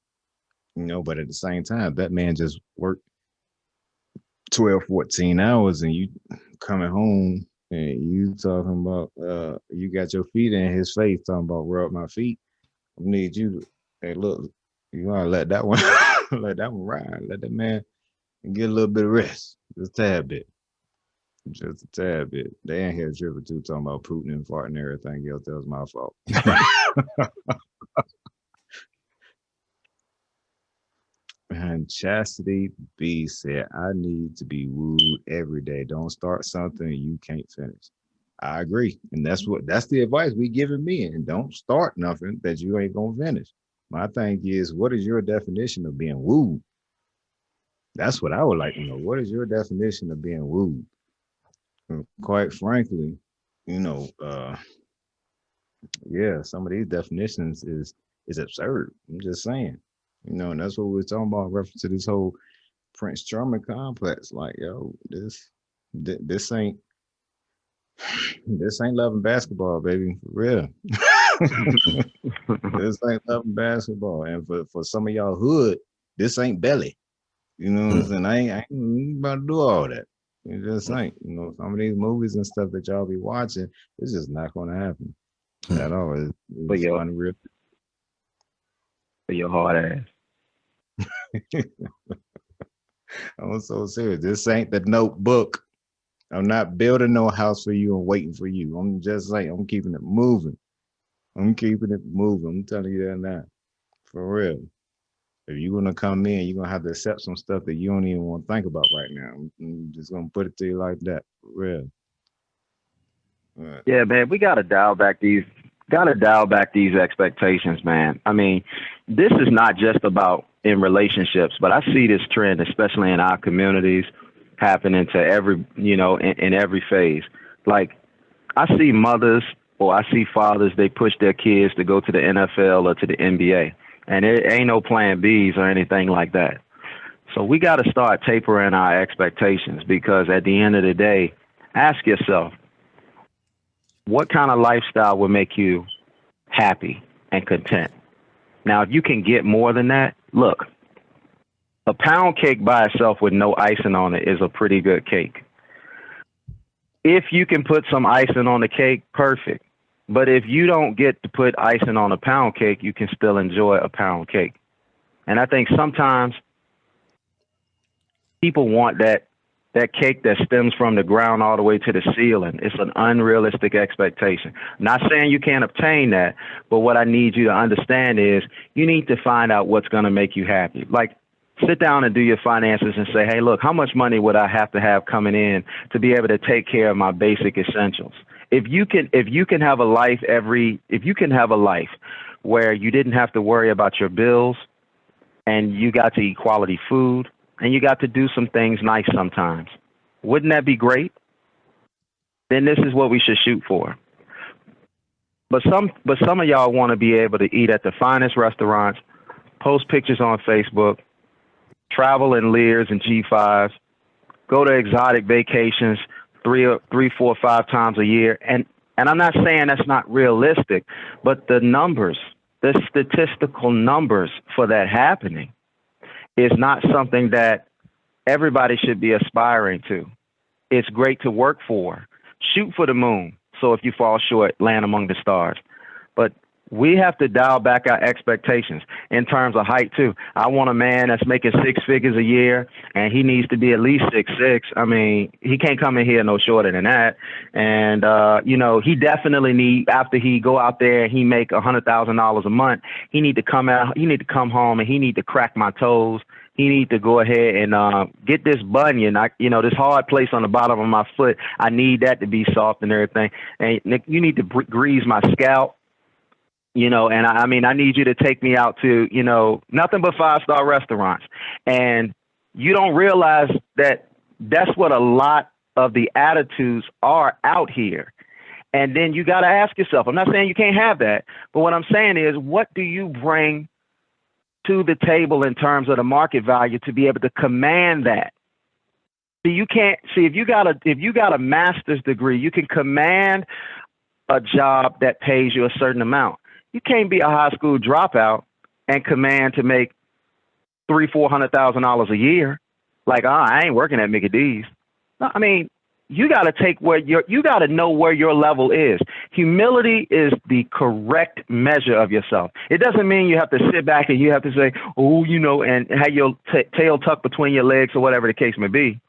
You know, but at the same time, that man just worked 12, 14 hours and you coming home and you talking about you got your feet in his face talking about rub my feet. I need you to, hey, look, you gotta let that one let that one ride. Let that man get a little bit of rest. Just a tad bit. Just a tad bit. They ain't here tripping too, talking about Putin and farting and everything else. That was my fault. And Chastity B said, I need to be wooed every day. Don't start something you can't finish. I agree. And that's the advice we giving men. And don't start nothing that you ain't gonna finish. My thing is, what is your definition of being wooed? That's what I would like to know. What is your definition of being wooed? And quite frankly, you know, yeah, some of these definitions is absurd. I'm just saying. You know, and that's what we were talking about in reference to this whole Prince Charming complex. Like, yo, this ain't loving basketball, baby, for real. This ain't loving basketball, and for some of y'all hood, this ain't belly. You know what I'm saying? I ain't about to do all that. It just ain't. You know, some of these movies and stuff that y'all be watching, it's just not going to happen at all. It's unreal. For your hard ass. I'm so serious. This ain't the Notebook. I'm not building no house for you and waiting for you. I'm just saying, I'm keeping it moving. I'm keeping it moving. I'm telling you that now. For real. If you're going to come in, you're going to have to accept some stuff that you don't even want to think about right now. I'm just going to put it to you like that. For real. Right. Yeah, man, we got to dial back these expectations, man. I mean, this is not just about in relationships, but I see this trend, especially in our communities, happening to every, you know, in every phase. Like, I see mothers or I see fathers, they push their kids to go to the NFL or to the NBA, and it ain't no plan Bs or anything like that. So we got to start tapering our expectations, because at the end of the day, ask yourself, what kind of lifestyle will make you happy and content? Now, if you can get more than that, look, a pound cake by itself with no icing on it is a pretty good cake. If you can put some icing on the cake, perfect. But if you don't get to put icing on a pound cake, you can still enjoy a pound cake. And I think sometimes people want that cake that stems from the ground all the way to the ceiling. It's an unrealistic expectation. Not saying you can't obtain that, but what I need you to understand is you need to find out what's going to make you happy. Like, sit down and do your finances and say, hey, look, how much money would I have to have coming in to be able to take care of my basic essentials? If you can have a life where you didn't have to worry about your bills and you got to eat quality food and you got to do some things nice sometimes. Wouldn't that be great? Then this is what we should shoot for. But some of y'all want to be able to eat at the finest restaurants, post pictures on Facebook, travel in Lears and G5s, go to exotic vacations 3, 4, 5 times a year. And I'm not saying that's not realistic, but the numbers, the statistical numbers for that happening is not something that everybody should be aspiring to. It's great to work for. Shoot for the moon. So if you fall short, land among the stars. But we have to dial back our expectations in terms of height too. I want a man that's making 6 figures a year, and he needs to be at least 6'6". I mean, he can't come in here no shorter than that. And you know, he definitely need, after he go out there and he make $100,000 a month, he need to come out. He need to come home and he need to crack my toes. He need to go ahead and get this bunion, this hard place on the bottom of my foot. I need that to be soft and everything. And Nick, you need to grease my scalp, and I mean, I need you to take me out to, nothing but 5-star restaurants. And you don't realize that that's what a lot of the attitudes are out here. And then you got to ask yourself, I'm not saying you can't have that, but what I'm saying is, what do you bring to the table in terms of the market value to be able to command that? See, you can't see if you got a master's degree, you can command a job that pays you a certain amount. You can't be a high school dropout and command to make $300,000-$400,000 a year. Like, I ain't working at Mickey D's. No, I mean, you got to take you got to know where your level is. Humility is the correct measure of yourself. It doesn't mean you have to sit back and you have to say, and have your tail tucked between your legs or whatever the case may be.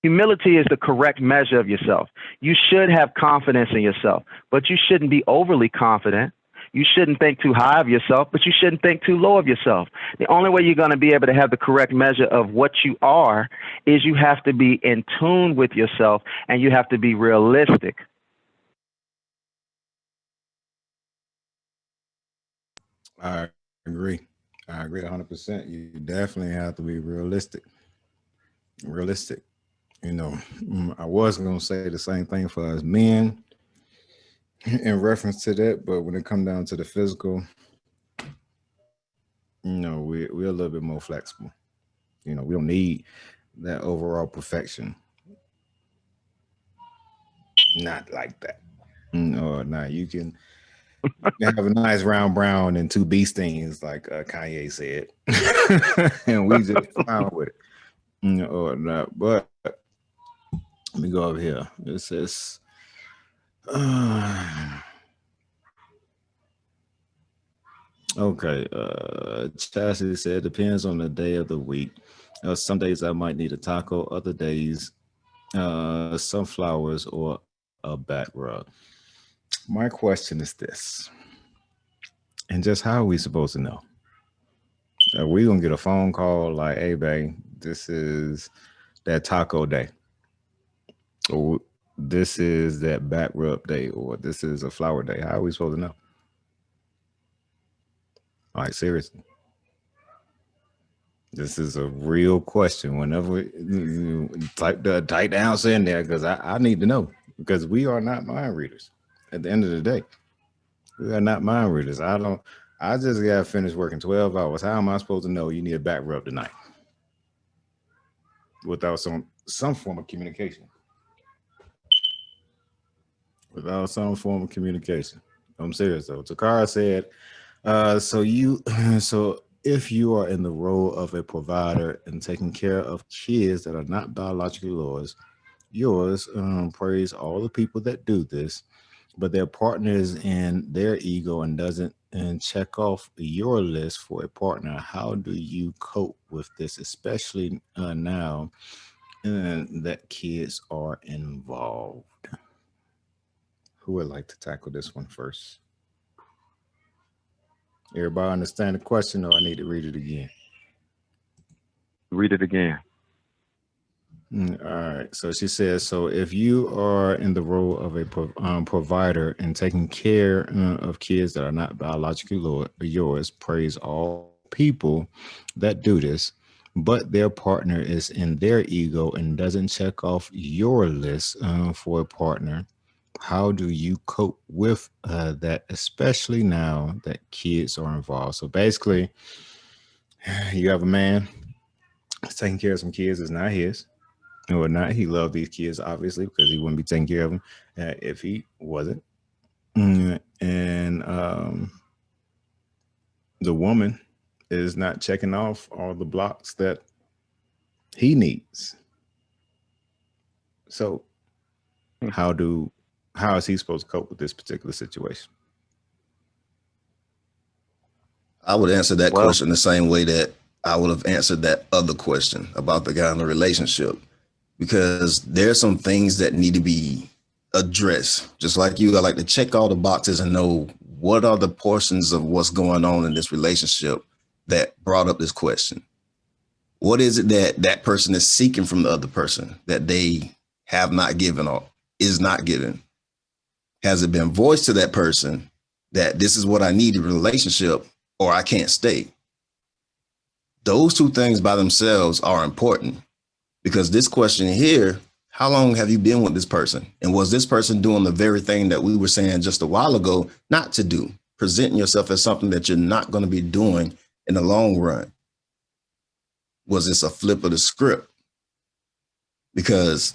Humility is the correct measure of yourself. You should have confidence in yourself, but you shouldn't be overly confident. You shouldn't think too high of yourself, but you shouldn't think too low of yourself. The only way you're going to be able to have the correct measure of what you are is you have to be in tune with yourself and you have to be realistic. I agree. I agree 100%. You definitely have to be realistic. I was going to say the same thing for us men in reference to that, but when it comes down to the physical, we're a little bit more flexible. We don't need that overall perfection. Not like that. Now you can have a nice round brown and 2 bee stings, like Kanye said, and we just fine with it. Or not. But let me go over here. This is okay. Chastity said, depends on the day of the week. Some days I might need a taco, other days some flowers or a back rub. My question is this, and just how are we supposed to know? Are we gonna get a phone call like, hey babe, this is that taco day, or this is that back rub day, or this is a flower day? How are we supposed to know? Like, seriously, this is a real question. Whenever you type down in there, because I need to know, because we are not mind readers. At the end of the day, we are not mind readers. I just got finished working 12 hours. How am I supposed to know you need a back rub tonight without some form of communication? Without some form of communication. I'm serious though. Takara said, so if you are in the role of a provider and taking care of kids that are not biologically yours, praise all the people that do this, but their partners in their ego and doesn't check off your list for a partner. How do you cope with this, especially now that kids are involved? Who would like to tackle this one first? Everybody understand the question, or I need to read it again? Read it again. All right. So she says, so if you are in the role of a provider and taking care of kids that are not biologically yours, praise all people that do this, but their partner is in their ego and doesn't check off your list for a partner. How do you cope with that, especially now that kids are involved? So basically, you have a man that's taking care of some kids that's not his or not. He loved these kids, obviously, because he wouldn't be taking care of them if he wasn't. And the woman is not checking off all the blocks that he needs. So how is he supposed to cope with this particular situation? I would answer that Well, question the same way that I would have answered that other question about the guy in the relationship, because there's some things that need to be addressed. Just like you, I like to check all the boxes and know what are the portions of what's going on in this relationship that brought up this question. What is it that that person is seeking from the other person that they have not given or is not given? Has it been voiced to that person that this is what I need in a relationship or I can't stay? Those two things by themselves are important, because this question here, how long have you been with this person? And was this person doing the very thing that we were saying just a while ago not to do? Presenting yourself as something that you're not going to be doing in the long run. Was this a flip of the script? Because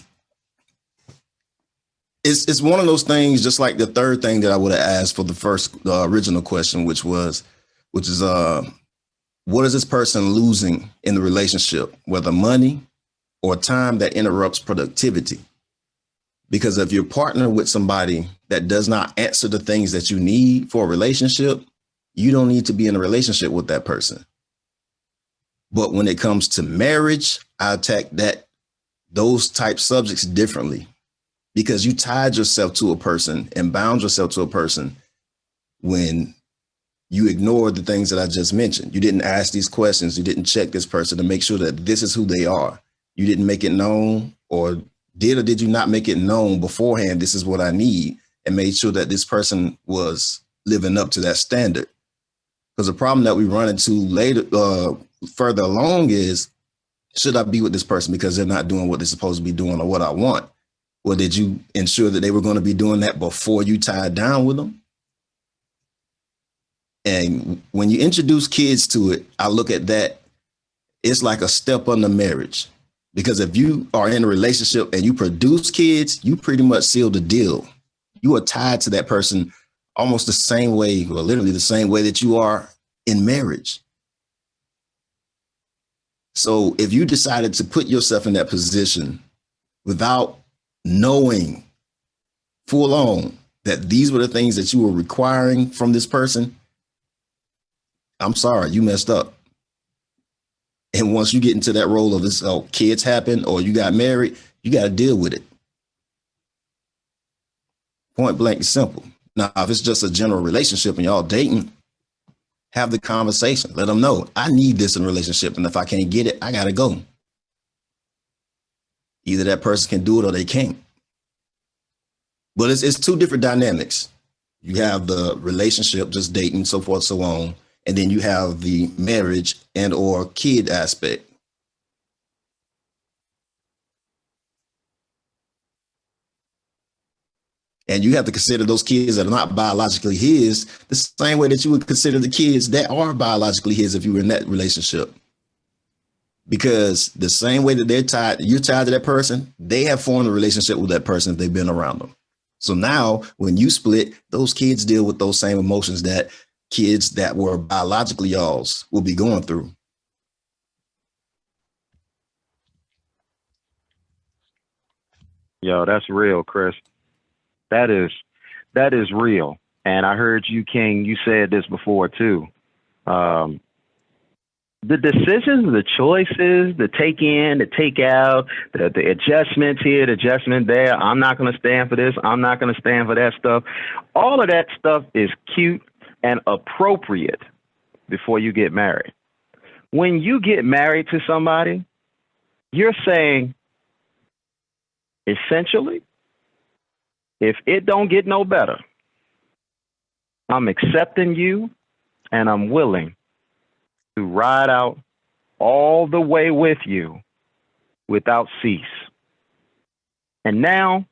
it's one of those things, just like the third thing that I would have asked for the original question, which is what is this person losing in the relationship, whether money or time that interrupts productivity? Because if you're partnering with somebody that does not answer the things that you need for a relationship, you don't need to be in a relationship with that person. But when it comes to marriage, I attack those type subjects differently, because you tied yourself to a person and bound yourself to a person when you ignored the things that I just mentioned. You didn't ask these questions. You didn't check this person to make sure that this is who they are. You didn't make it known, or did you not make it known beforehand, this is what I need, and made sure that this person was living up to that standard. Because the problem that we run into later, further along is, should I be with this person because they're not doing what they're supposed to be doing or what I want? Or did you ensure that they were going to be doing that before you tied down with them? And when you introduce kids to it, I look at that, it's like a step on the marriage. Because if you are in a relationship and you produce kids, you pretty much seal the deal. You are tied to that person almost the same way, or literally the same way that you are in marriage. So if you decided to put yourself in that position without knowing full on that these were the things that you were requiring from this person, I'm sorry, you messed up. And once you get into that role of this, kids happen, or you got married, you got to deal with it. Point blank and simple. Now, if it's just a general relationship and y'all dating, have the conversation. Let them know, I need this in a relationship, and if I can't get it, I got to go. Either that person can do it or they can't. But it's two different dynamics. You have the relationship, just dating, so forth, so on. And then you have the marriage and or kid aspect. And you have to consider those kids that are not biologically his the same way that you would consider the kids that are biologically his if you were in that relationship. Because the same way that you're tied to that person, they have formed a relationship with that person if they've been around them. So now when you split, those kids deal with those same emotions that kids that were biologically y'all's will be going through. yo, that's real, Chris. That is real. And I heard you, King, you said this before too. The decisions, the choices, the take in, the take out, the adjustments here, the adjustment there. I'm not going to stand for this. I'm not going to stand for that stuff. All of that stuff is cute and appropriate before you get married. When you get married to somebody, you're saying, Essentially, if it don't get no better, I'm accepting you and I'm willing to ride out all the way with you without cease. And now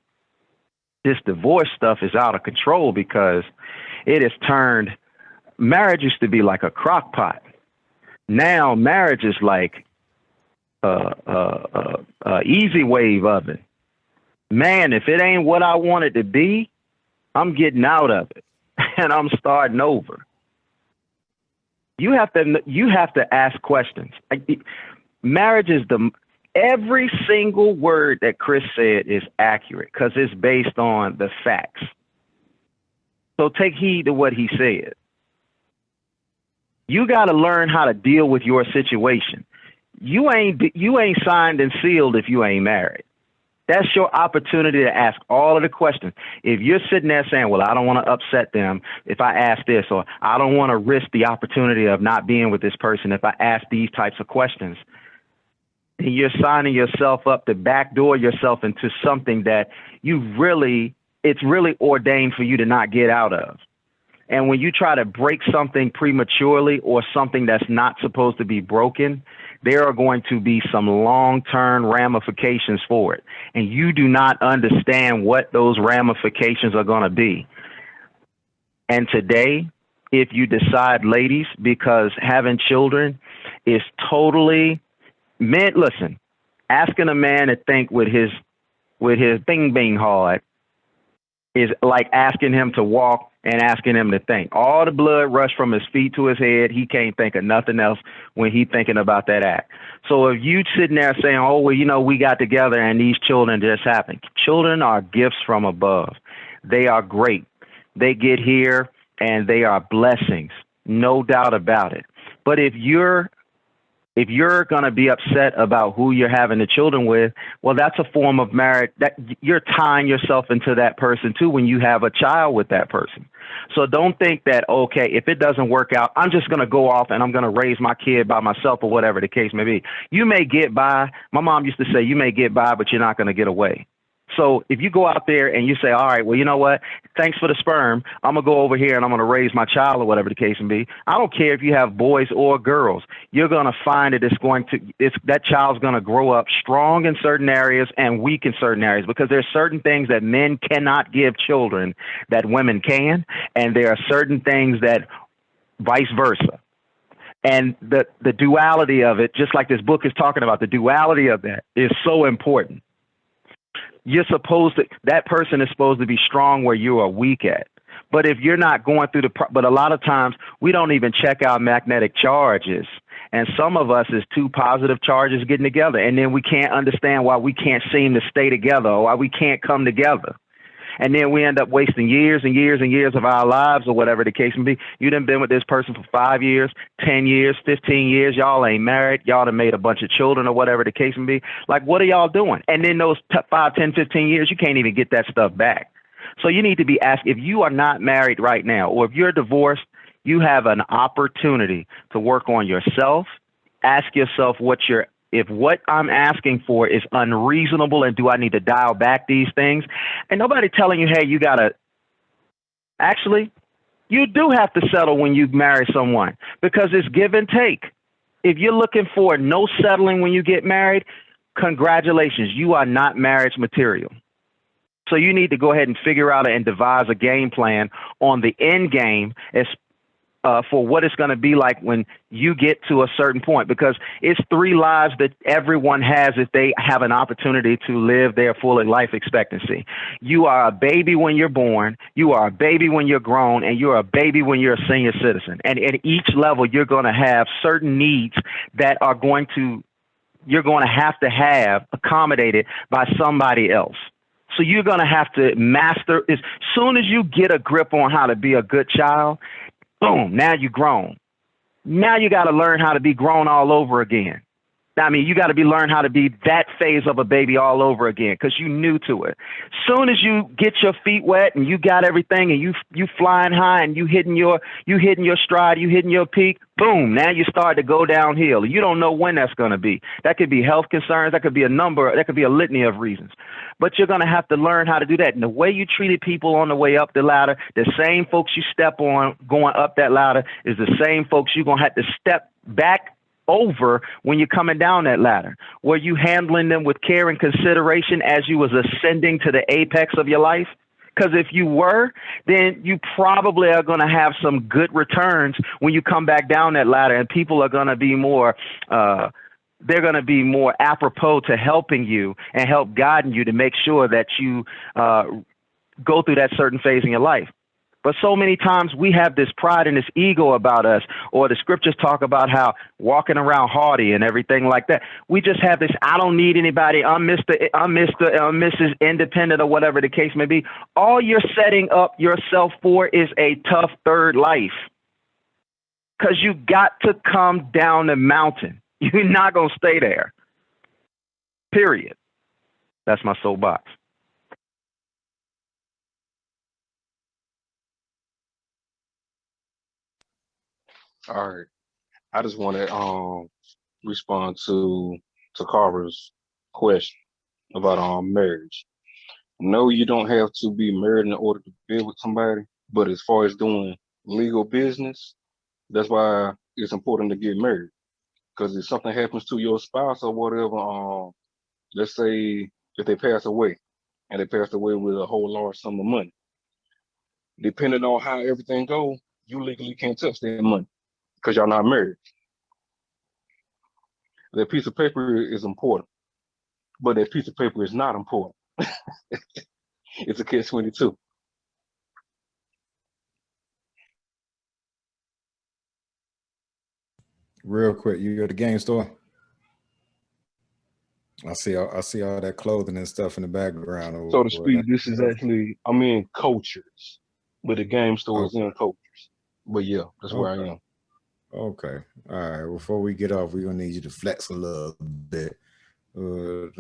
this divorce stuff is out of control because it has turned, marriage used to be like a crock pot. Now marriage is like a easy wave oven. Man, if it ain't what I want it to be, I'm getting out of it and I'm starting over. You have to ask questions. Marriage is every single word that Chris said is accurate because it's based on the facts. So take heed to what he said. You got to learn how to deal with your situation. You ain't signed and sealed if you ain't married. That's your opportunity to ask all of the questions. If you're sitting there saying, well, I don't want to upset them if I ask this, or I don't want to risk the opportunity of not being with this person if I ask these types of questions, then you're signing yourself up to backdoor yourself into something that it's really ordained for you to not get out of. And when you try to break something prematurely or something that's not supposed to be broken, there are going to be some long-term ramifications for it. And you do not understand what those ramifications are going to be. And today, if you decide, ladies, because having children is totally, men, listen, asking a man to think with his bing hard is like asking him to walk and asking him to think. All the blood rushed from his feet to his head. He can't think of nothing else when he's thinking about that act. So if you sitting there saying, oh, well, we got together and these children just happened. Children are gifts from above. They are great. They get here and they are blessings. No doubt about it. But if you're going to be upset about who you're having the children with, well, that's a form of marriage. That you're tying yourself into that person too when you have a child with that person. So don't think that, okay, if it doesn't work out, I'm just going to go off and I'm going to raise my kid by myself or whatever the case may be. You may get by. My mom used to say, you may get by, but you're not going to get away. So if you go out there and you say, all right, well, you know what? Thanks for the sperm. I'm going to go over here and I'm going to raise my child or whatever the case may be. I don't care if you have boys or girls. You're going to find that that child's going to grow up strong in certain areas and weak in certain areas because there's certain things that men cannot give children that women can. And there are certain things that vice versa. And the duality of it, just like this book is talking about, the duality of that is so important. That person is supposed to be strong where you are weak at. But if you're not going through but a lot of times we don't even check our magnetic charges. And some of us is two positive charges getting together. And then we can't understand why we can't seem to stay together or why we can't come together. And then we end up wasting years and years and years of our lives or whatever the case may be. You done been with this person for 5 years, 10 years, 15 years. Y'all ain't married. Y'all done made a bunch of children or whatever the case may be. Like, what are y'all doing? And then those 5, 10, 15 years, you can't even get that stuff back. So you need to be asked, if you are not married right now or if you're divorced, you have an opportunity to work on yourself. Ask yourself if what I'm asking for is unreasonable and do I need to dial back these things? And nobody telling you, hey, actually, you do have to settle when you marry someone because it's give and take. If you're looking for no settling when you get married, congratulations, you are not marriage material. So you need to go ahead and figure out and devise a game plan on the end game for what it's going to be like when you get to a certain point, because it's 3 lives that everyone has if they have an opportunity to live their full life expectancy. You are a baby when you're born, you are a baby when you're grown, and you're a baby when you're a senior citizen. And at each level, you're going to have certain needs that you're going to have accommodated by somebody else. So you're going to have to master, as soon as you get a grip on how to be a good child, boom, now you're grown. Now you got to learn how to be grown all over again. I mean, you got to learn how to be that phase of a baby all over again because you new to it. Soon as you get your feet wet and you got everything and you flying high and you hitting your stride, you hitting your peak, boom, now you start to go downhill. You don't know when that's going to be. That could be health concerns. That could be a litany of reasons. But you're going to have to learn how to do that. And the way you treated people on the way up the ladder, the same folks you step on going up that ladder is the same folks you're going to have to step back over when you're coming down that ladder. Were you handling them with care and consideration as you was ascending to the apex of your life? Because if you were, then you probably are going to have some good returns when you come back down that ladder, and people are going to be more they're going to be more apropos to helping you and help guiding you to make sure that you go through that certain phase in your life. But so many times we have this pride and this ego about us, or the scriptures talk about how walking around haughty and everything like that. We just have this, I don't need anybody, I'm Mrs. Independent or whatever the case may be. All you're setting up yourself for is a tough third life, because you got to come down the mountain. You're not going to stay there, period. That's my soapbox. All right. I just want to respond to Carver's question about marriage. No, you don't have to be married in order to be with somebody, but as far as doing legal business, that's why it's important to get married. Because if something happens to your spouse or whatever, let's say if they pass away and they passed away with a whole large sum of money, depending on how everything goes, you legally can't touch that money because y'all not married. That piece of paper is important, but that piece of paper is not important. It's a catch-22. Real quick, you at the game store? I see all that clothing and stuff in the background. So to speak, this is actually, I'm in cultures, but the game store is in cultures. But yeah, that's where I am. Okay. All right. Before we get off, we're going to need you to flex a little bit. Show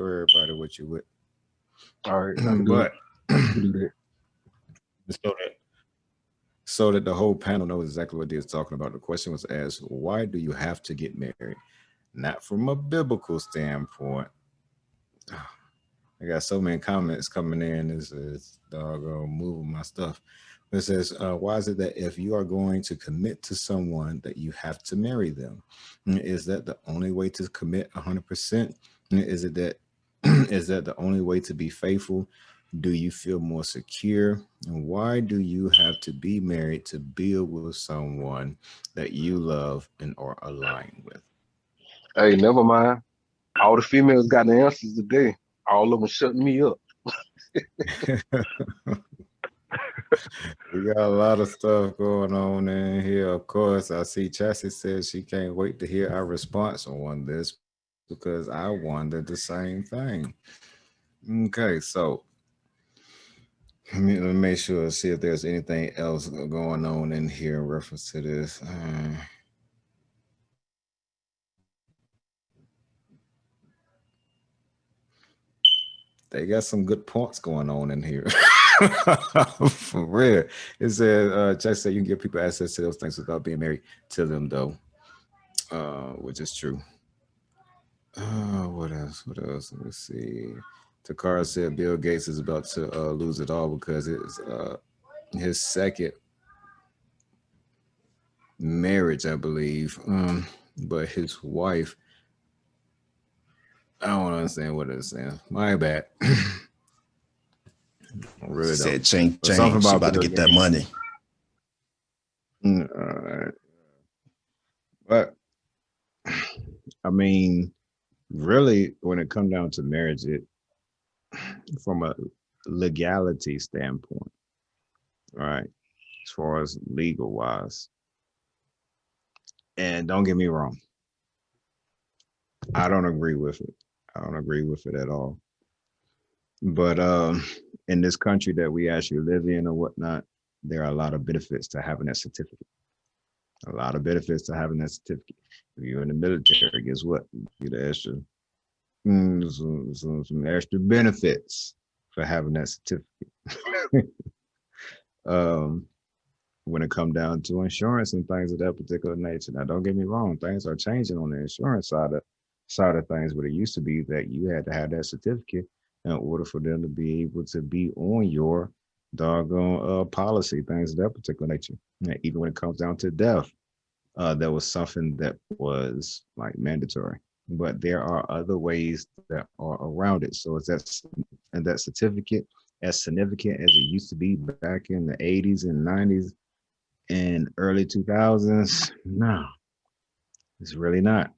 everybody what you with. All right. But do that. So that the whole panel knows exactly what they're talking about. The question was asked, why do you have to get married? Not from a biblical standpoint. I got so many comments coming in. This is doggone moving my stuff. It says, why is it that if you are going to commit to someone that you have to marry them? Is that the only way to commit 100%? Is that the only way to be faithful? Do you feel more secure? And why do you have to be married to build with someone that you love and are aligned with? Hey, never mind. All the females got the answers today. All of them shutting me up. We got a lot of stuff going on in here. Of course, I see Chassie says she can't wait to hear our response on this because I wondered the same thing. Okay, so let me make sure to see if there's anything else going on in here in reference to this. They got some good points going on in here. For real. It said, Chuck said you can give people access to those things without being married to them, though, which is true. What else? Let me see. Takara said Bill Gates is about to lose it all because it's his second marriage, I believe. But his wife, I don't understand what it's saying. My bad. Really said change. Something about to get that money. But I mean, really, when it comes down to marriage, it from a legality standpoint, right? As far as legal wise, and don't get me wrong, I don't agree with it. I don't agree with it at all. But in this country that we actually live in or whatnot, there are a lot of benefits to having that certificate. A lot of benefits to having that certificate. If you're in the military, guess what? You get extra, some extra benefits for having that certificate. When it come down to insurance and things of that particular nature. Now, don't get me wrong, things are changing on the insurance side of things, but it used to be that you had to have that certificate in order for them to be able to be on your doggone policy, things of that particular nature. And even when it comes down to death, there was something that was like mandatory. But there are other ways that are around it. So and that certificate as significant as it used to be back in the 80s and 90s and early 2000s? No, it's really not.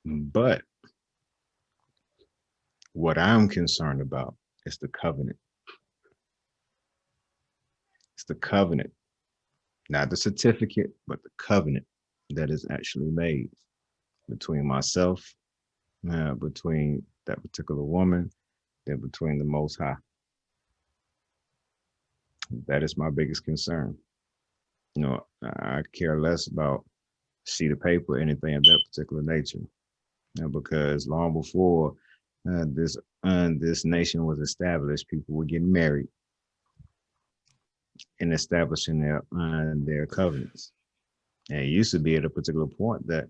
But what I'm concerned about is the covenant. It's the covenant, not the certificate, but the covenant that is actually made between myself, between that particular woman, and between the Most High. That is my biggest concern. You know, I care less about sheet of paper, anything of that particular nature, because long before this nation was established, people were getting married and establishing their covenants. And it used to be at a particular point that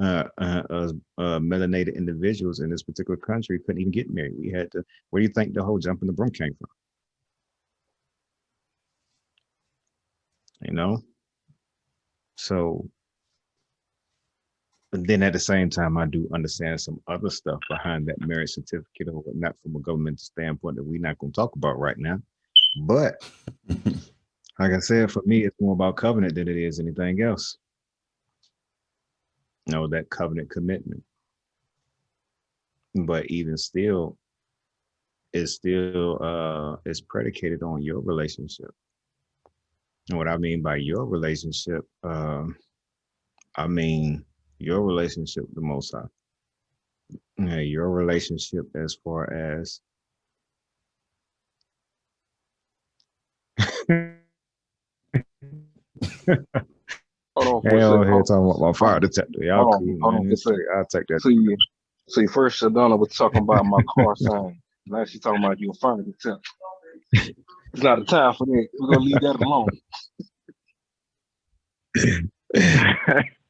melanated individuals in this particular country couldn't even get married. We had to. Where do you think the whole jump in the broom came from? You know. So, but then at the same time, I do understand some other stuff behind that marriage certificate or whatnot from a governmental standpoint that we're not going to talk about right now. But like I said, for me, it's more about covenant than it is anything else. You know, that covenant commitment. But even still, it's predicated on your relationship. And what I mean by your relationship, I mean your relationship with the Most High. Your relationship as far as Hold on for hey, a on second. here talking about my fire detector. Y'all cool, Hold on man. for a second. I'll take that. See, first Shadonna was talking about my car sign. Now she's talking about your fire detector. It's not a time for that. We're gonna leave that alone.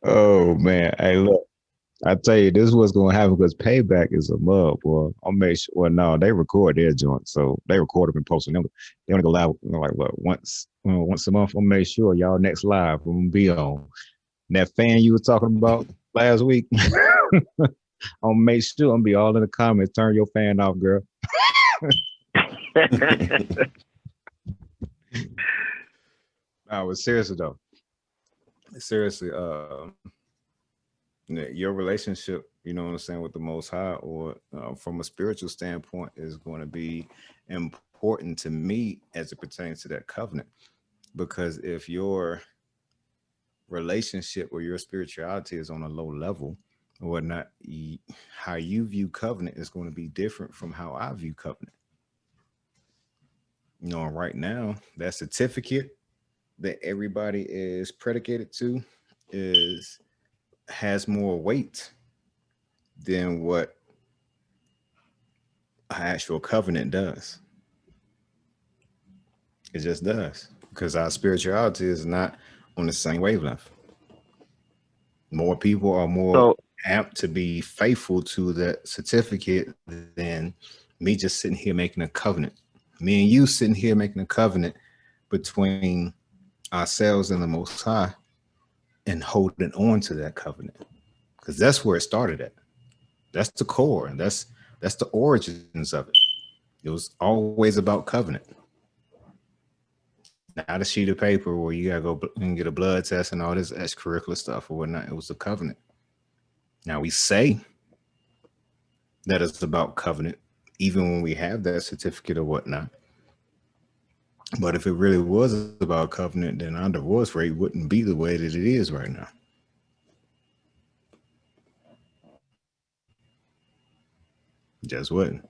Oh man, hey, look. I tell you, this is what's gonna happen because payback is a mug, boy. I'll make sure. Well, no, they record their joints, so they record them and post them. They only go live, like what, once a month. I'll make sure y'all next live I'm gonna be on. And that fan you were talking about last week, I'll make sure I'm be all in the comments. Turn your fan off, girl. No, but seriously though, seriously, your relationship, you know what I'm saying, with the Most High, or from a spiritual standpoint, is going to be important to me as it pertains to that covenant. Because if your relationship or your spirituality is on a low level or whatnot, how you view covenant is going to be different from how I view covenant. You know, right now, that certificate that everybody is predicated to has more weight than what an actual covenant does. It just does, because our spirituality is not on the same wavelength. More people are more apt to be faithful to that certificate than me just sitting here making a covenant. Me and you sitting here making a covenant between ourselves and the Most High and holding on to that covenant, because that's where it started at. That's the core, and that's the origins of it. It was always about covenant. Not a sheet of paper where you gotta go and get a blood test and all this extracurricular stuff or whatnot. It was a covenant. Now we say that it's about covenant, even when we have that certificate or whatnot. But if it really was about covenant, then our divorce rate wouldn't be the way that it is right now. Just wouldn't.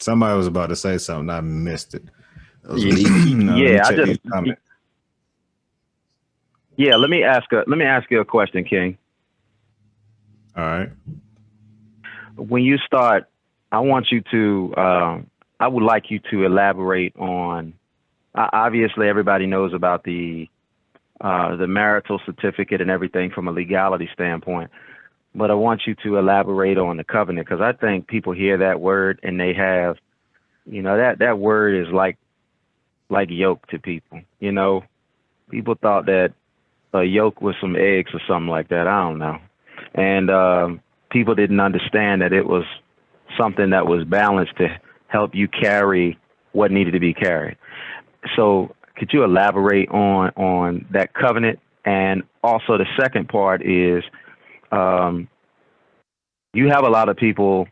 Somebody was about to say something. I missed it. Yeah, I just Yeah, let me ask you a question, King. All right. When you start, I want you to I would like you to elaborate on. Obviously, everybody knows about the marital certificate and everything from a legality standpoint, but I want you to elaborate on the covenant, because I think people hear that word and they have, that word is like yoke to people. People thought that a yolk was some eggs or something like that. I don't know. And people didn't understand that it was something that was balanced to help you carry what needed to be carried. So could you elaborate on that covenant? And also the second part is, you have a lot of people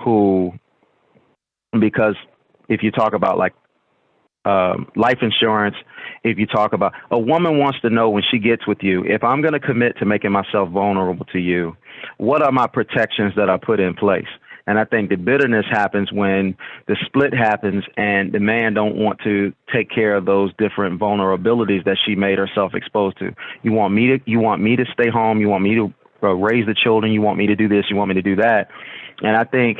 who, because if you talk about like life insurance, if you talk about, a woman wants to know when she gets with you, if I'm going to commit to making myself vulnerable to you, what are my protections that I put in place? And I think the bitterness happens when the split happens and the man don't want to take care of those different vulnerabilities that she made herself exposed to. You want me to stay home. You want me to raise the children. You want me to do this. You want me to do that. And I think,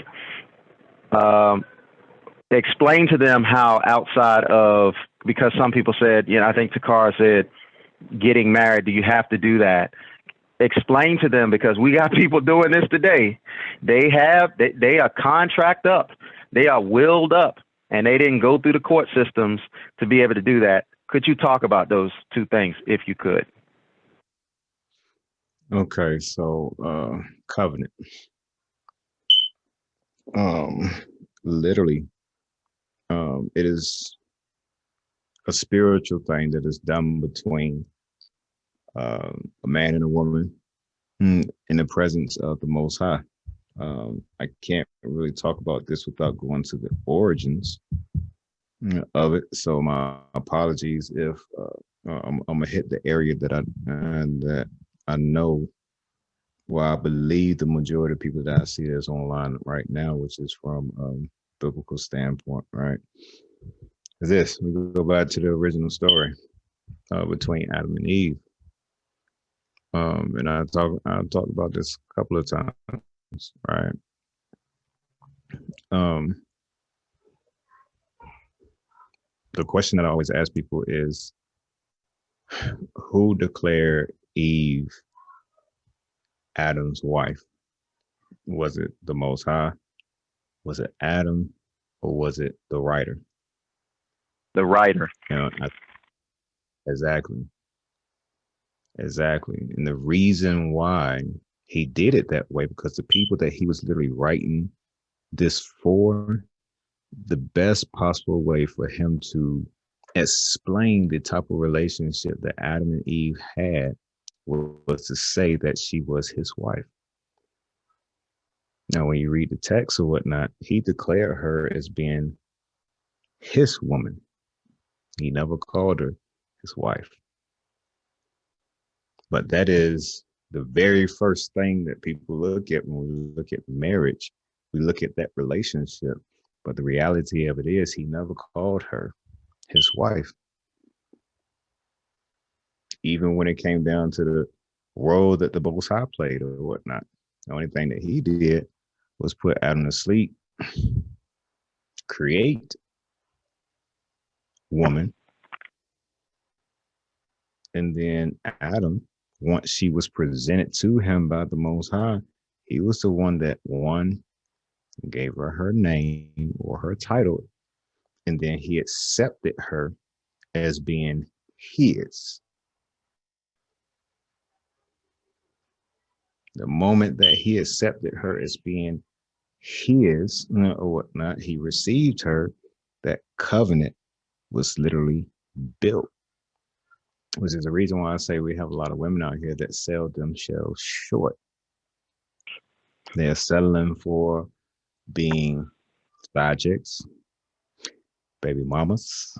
explain to them how outside of, because some people said, I think Takara said, getting married, do you have to do that? Explain to them, because we got people doing this today. They are contract up, they are willed up, and they didn't go through the court systems to be able to do that. Could you talk about those two things if you could? Okay, so covenant. Literally, it is a spiritual thing that is done between a man and a woman in the presence of the Most High. I can't really talk about this without going to the origins of it. So my apologies if I'm gonna hit the area that I know. Well, I believe the majority of people that I see that's online right now, which is from biblical standpoint, right? Is we go back to the original story between Adam and Eve. And I talked about this a couple of times, right? The question that I always ask people is, who declared Eve Adam's wife? Was it the Most High? Was it Adam? Or was it the writer? The writer. Exactly. And the reason why he did it that way, because the people that he was literally writing this for, the best possible way for him to explain the type of relationship that Adam and Eve had was to say that she was his wife. Now, when you read the text or whatnot, he declared her as being his woman. He never called her his wife. But that is the very first thing that people look at when we look at marriage. We look at that relationship. But the reality of it is he never called her his wife. Even when it came down to the role that the Most High played or whatnot. The only thing that he did was put Adam to sleep, create woman, and then Adam, once she was presented to him by the Most High, he was the one that gave her name or her title, and then he accepted her as being his. The moment that he accepted her as being his or whatnot, he received her, that covenant was literally built. Which is the reason why I say we have a lot of women out here that sell themselves short. They're settling for being side chicks, baby mamas,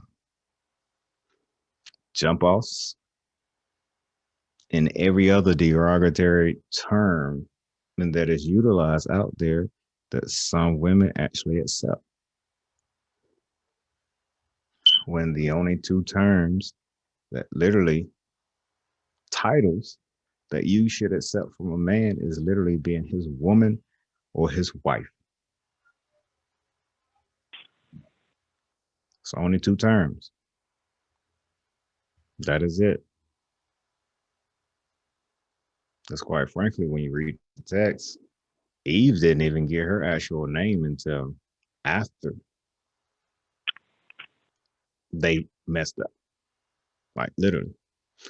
jump offs, and every other derogatory term that is utilized out there that some women actually accept. When the only two terms that literally titles that you should accept from a man is literally being his woman or his wife. It's only two terms. That is it. That's quite frankly, when you read the text, Eve didn't even get her actual name until after they messed up, like literally.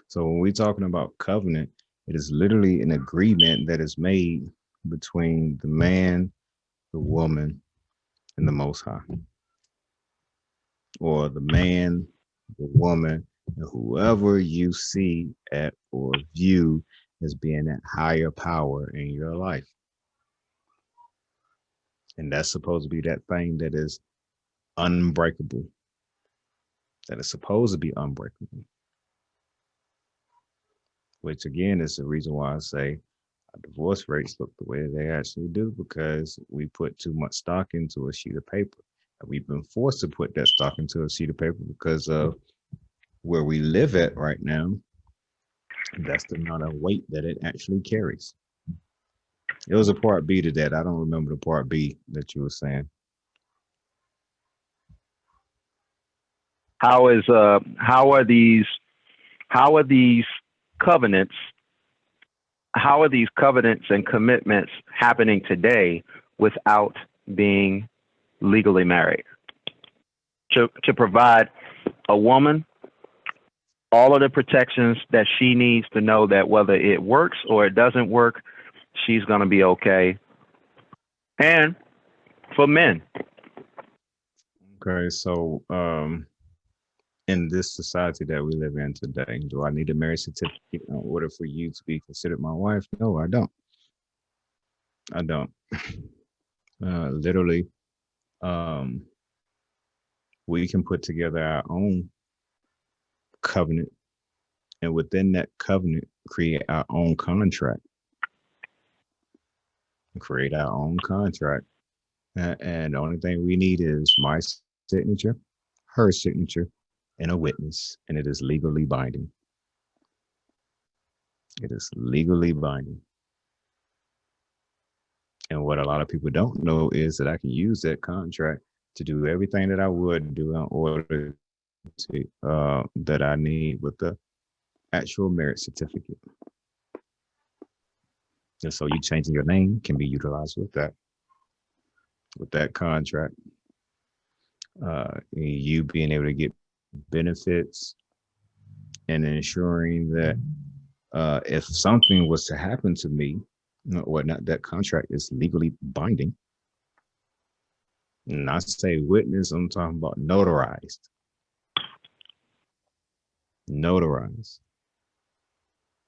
So when we're talking about covenant, it is literally an agreement that is made between the man, the woman, and the Most High, or the man, the woman, and whoever you see at or view as being that higher power in your life. And that's supposed to be that thing that is unbreakable, that is supposed to be unbreakable, which again is the reason why I say divorce rates look the way they actually do, because we put too much stock into a sheet of paper. And we've been forced to put that stock into a sheet of paper because of where we live at right now. That's the amount of weight that it actually carries. It was a part B to that. I don't remember the part B that you were saying. How are these covenants? How are these covenants and commitments happening today without being legally married? To provide a woman all of the protections that she needs to know that whether it works or it doesn't work, she's going to be okay. And for men. Okay, so in this society that we live in today, do I need a marriage certificate in order for you to be considered my wife? No, I don't. I don't. Literally, we can put together our own covenant, and within that covenant, create our own contract. Create our own contract. And the only thing we need is my signature, her signature, and a witness, and it is legally binding. It is legally binding. And what a lot of people don't know is that I can use that contract to do everything that I would do in order to that I need with the actual marriage certificate. And so you changing your name can be utilized with that contract. You being able to get benefits and ensuring that if something was to happen to me, whatnot, that contract is legally binding. And I say witness, I'm talking about notarized. Notarized.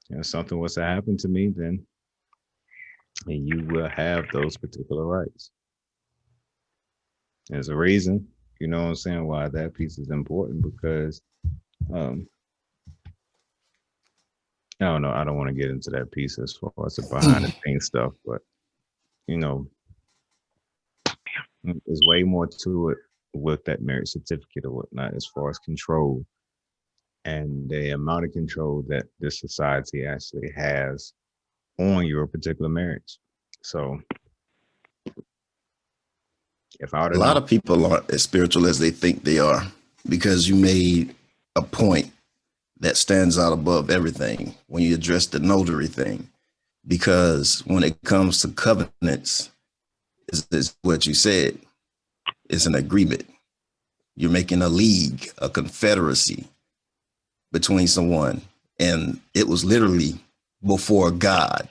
If something was to happen to me, then you will have those particular rights. There's a reason, you know what I'm saying, why that piece is important, because I don't know, I don't want to get into that piece as far as the behind the scenes stuff, but you know, there's way more to it with that marriage certificate or whatnot, as far as control and the amount of control that this society actually has on your particular marriage. So if I A lot of people aren't as spiritual as they think they are, because you made a point that stands out above everything when you address the notary thing. Because when it comes to covenants, is what you said, it's an agreement. You're making a league, a confederacy between someone, and it was literally before God.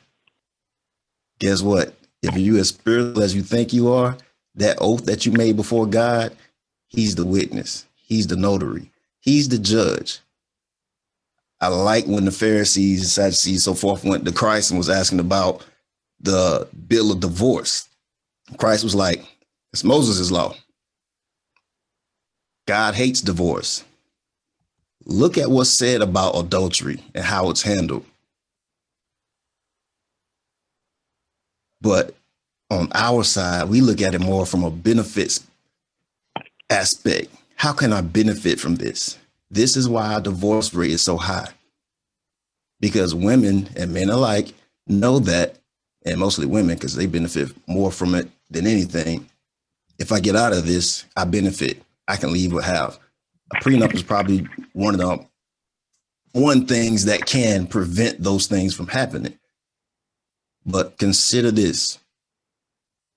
Guess what? If you as spiritual as you think you are, that oath that you made before God, he's the witness. He's the notary. He's the judge. I like when the Pharisees and Sadducees, so forth, went to Christ and was asking about the bill of divorce. Christ was like, it's Moses' law. God hates divorce. Look at what's said about adultery and how it's handled. But on our side, we look at it more from a benefits aspect. How can I benefit from this? This is why our divorce rate is so high. because women and men alike know that, and mostly women, because they benefit more from it than anything. If I get out of this, I benefit. I can leave with half. A prenup is probably one of the things that can prevent those things from happening. But consider this.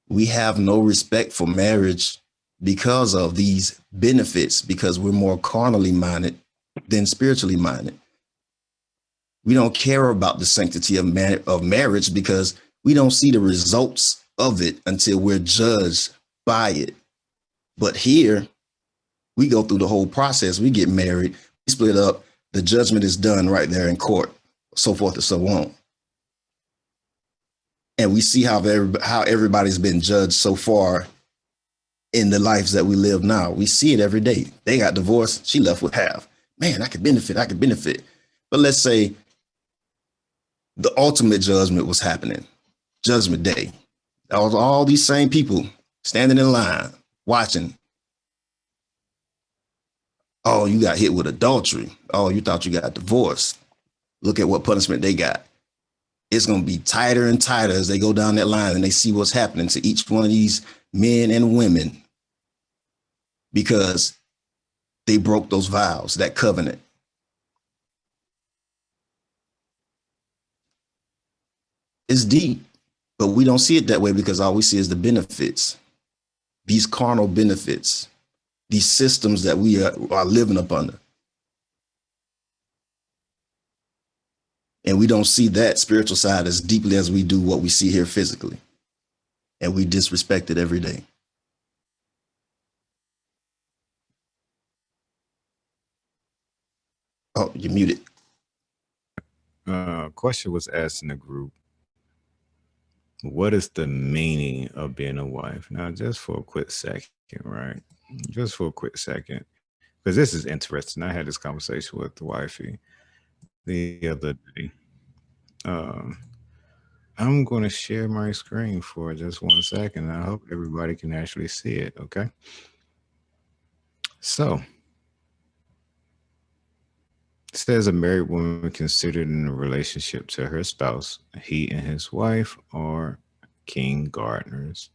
We have no respect for marriage because of these benefits, because we're more carnally minded than spiritually minded. We don't care about the sanctity of marriage because we don't see the results of it until we're judged by it. But here, we go through the whole process. We get married, we split up, the judgment is done right there in court, so forth and so on. And we see how everybody's been judged so far in the lives that we live now. We see it every day. They got divorced, she left with half. Man, I could benefit. But let's say the ultimate judgment was happening, Judgment Day. That was all these same people standing in line, watching. Oh, you got hit with adultery. Oh, you thought you got divorced. Look at what punishment they got. It's going to be tighter and tighter as they go down that line and they see what's happening to each one of these men and women because they broke those vows, that covenant. It's deep, but we don't see it that way because all we see is the benefits, these carnal benefits, these systems that we are living up under. And we don't see that spiritual side as deeply as we do what we see here physically. And we disrespect it every day. Oh, you're muted. Question was asked in the group. What is the meaning of being a wife? Now, just for a quick second, right? Just for a quick second, because this is interesting. I had this conversation with the wifey the other day. I'm going to share my screen for just 1 second. I hope everybody can actually see it, okay? So, it says a married woman considered in a relationship to her spouse, he and his wife are king gardeners.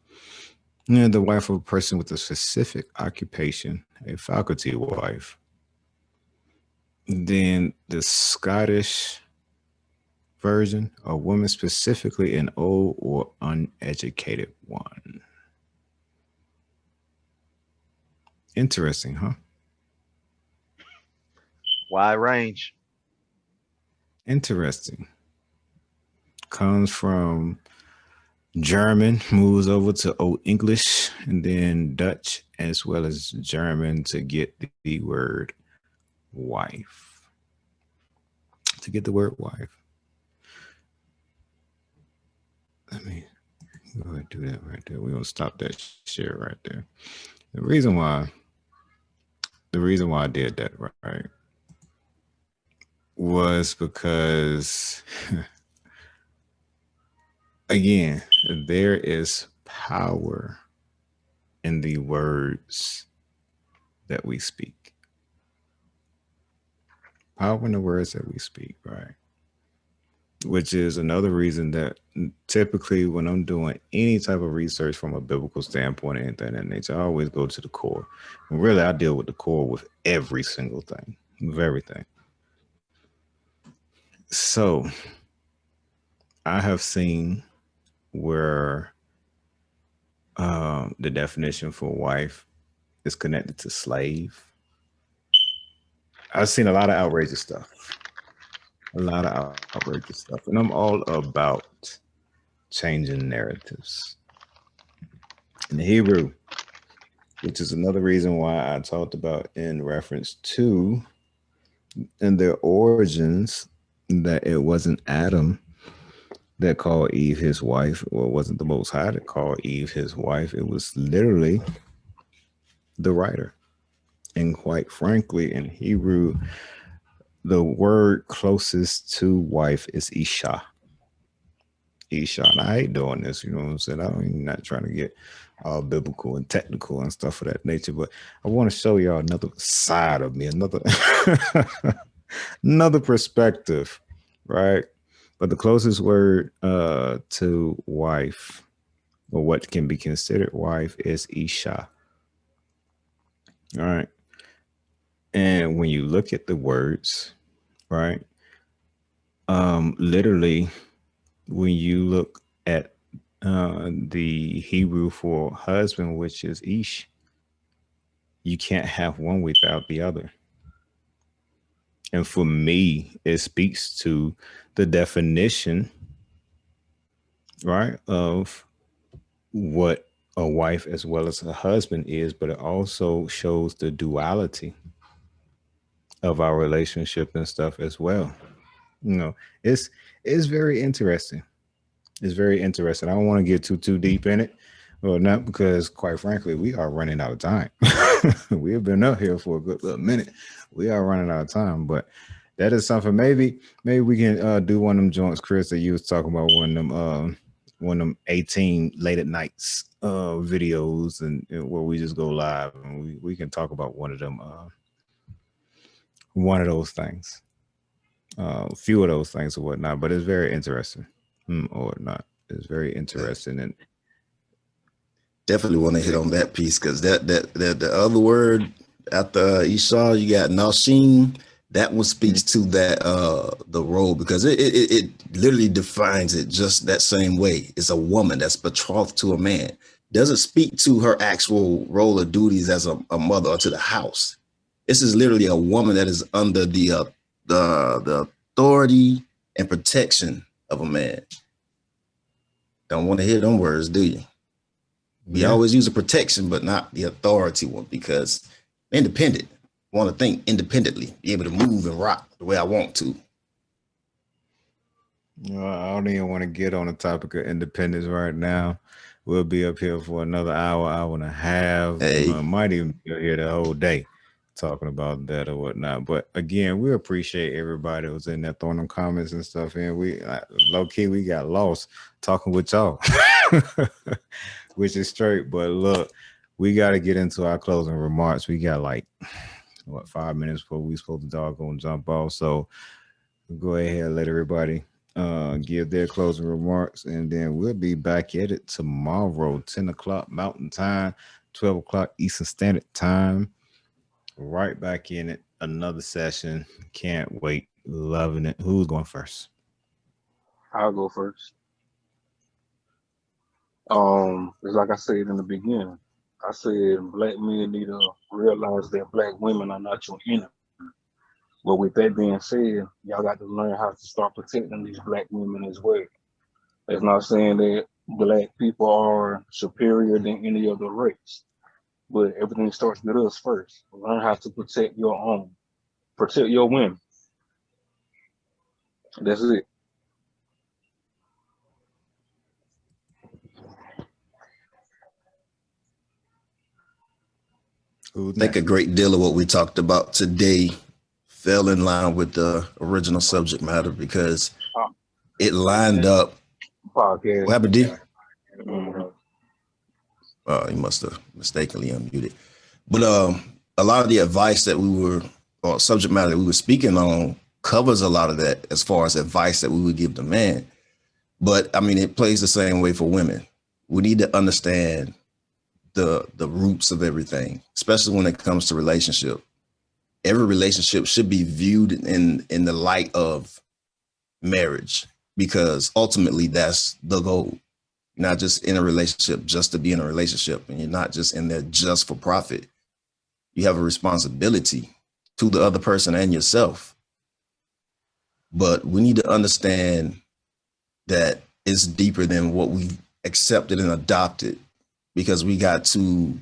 And the wife of a person with a specific occupation, a faculty wife. Then the Scottish version, a woman specifically an old or uneducated one. Interesting, huh? Wide range. Interesting. Comes from German, moves over to Old English, and then Dutch, as well as German to get the word wife. To get the word wife. Let me go ahead and do that right there. We're going to stop that share right there. The reason why I did that, right, was because, again, there is power in the words that we speak. Power in the words that we speak, right? Which is another reason that typically when I'm doing any type of research from a biblical standpoint or anything of that nature, I always go to the core. And really, I deal with the core with every single thing, with everything. So I have seen where the definition for wife is connected to slave. I've seen a lot of outrageous stuff. And I'm all about changing narratives. In Hebrew, which is another reason why I talked about in reference to in their origins that it wasn't Adam that called Eve his wife, or it wasn't the Most High that called Eve his wife. It was literally the writer. And quite frankly, in Hebrew, the word closest to wife is Isha. Isha. And I hate doing this, you know what I'm saying? I'm not trying to get all biblical and technical and stuff of that nature, but I want to show y'all another side of me, another perspective, right? But the closest word to wife, or what can be considered wife, is Isha. All right. And when you look at the words, right, literally, when you look at the Hebrew for husband, which is Ish, you can't have one without the other. And for me, it speaks to the definition, right, of what a wife as well as a husband is, but it also shows the duality of our relationship and stuff as well. You know, it's very interesting. It's very interesting. I don't want to get too deep in it. Well, not because, quite frankly, we are running out of time. We have been up here for a good little minute. We are running out of time, but that is something. Maybe we can do one of them joints, Chris, that you was talking about, one of them 18 late at nights videos, and where we just go live and we can talk about one of them, one of those things, a few of those things or whatnot. But it's very interesting, or not. It's very interesting, and Definitely want to hit on that piece, because that the other word after Esau, you got Nashim. That one speaks to that the role, because it literally defines it just that same way. It's a woman that's betrothed to a man. Doesn't speak to her actual role or duties as a mother or to the house. This is literally a woman that is under the authority and protection of a man. Don't want to hear them words, do you? We always use a protection, but not the authority one, because independent. I want to think independently, be able to move and rock the way I want to. I don't even want to get on the topic of independence right now. We'll be up here for another hour and a half. Hey. Might even be here the whole day talking about that or whatnot. But again, we appreciate everybody that was in there throwing them comments and stuff. And we low key, we got lost talking with y'all, which is straight. But look, we got to get into our closing remarks. We got like 5 minutes before we supposed to doggone jump off. So go ahead and let everybody give their closing remarks, and then we'll be back at it tomorrow, 10 o'clock Mountain Time, 12 o'clock Eastern Standard Time. Right back in it, another session. Can't wait. Loving it. Who's going first? I'll go first. It's like I said in the beginning. I said black men need to realize that black women are not your enemy. But with that being said, y'all got to learn how to start protecting these black women as well. It's not saying that black people are superior than any other race, but everything starts with us first. Learn how to protect your own, protect your women. That's it. I think a great deal of what we talked about today fell in line with the original subject matter, because it lined up. Podcast. What happened, D? He must have mistakenly unmuted. But a lot of the advice that or subject matter that we were speaking on covers a lot of that, as far as advice that we would give the man. But I mean, it plays the same way for women. We need to understand the roots of everything, especially when it comes to relationship. Every relationship should be viewed in the light of marriage, because ultimately that's the goal. You're not just in a relationship just to be in a relationship, and you're not just in there just for profit. You have a responsibility to the other person and yourself. But we need to understand that it's deeper than what we accepted and adopted, because we got to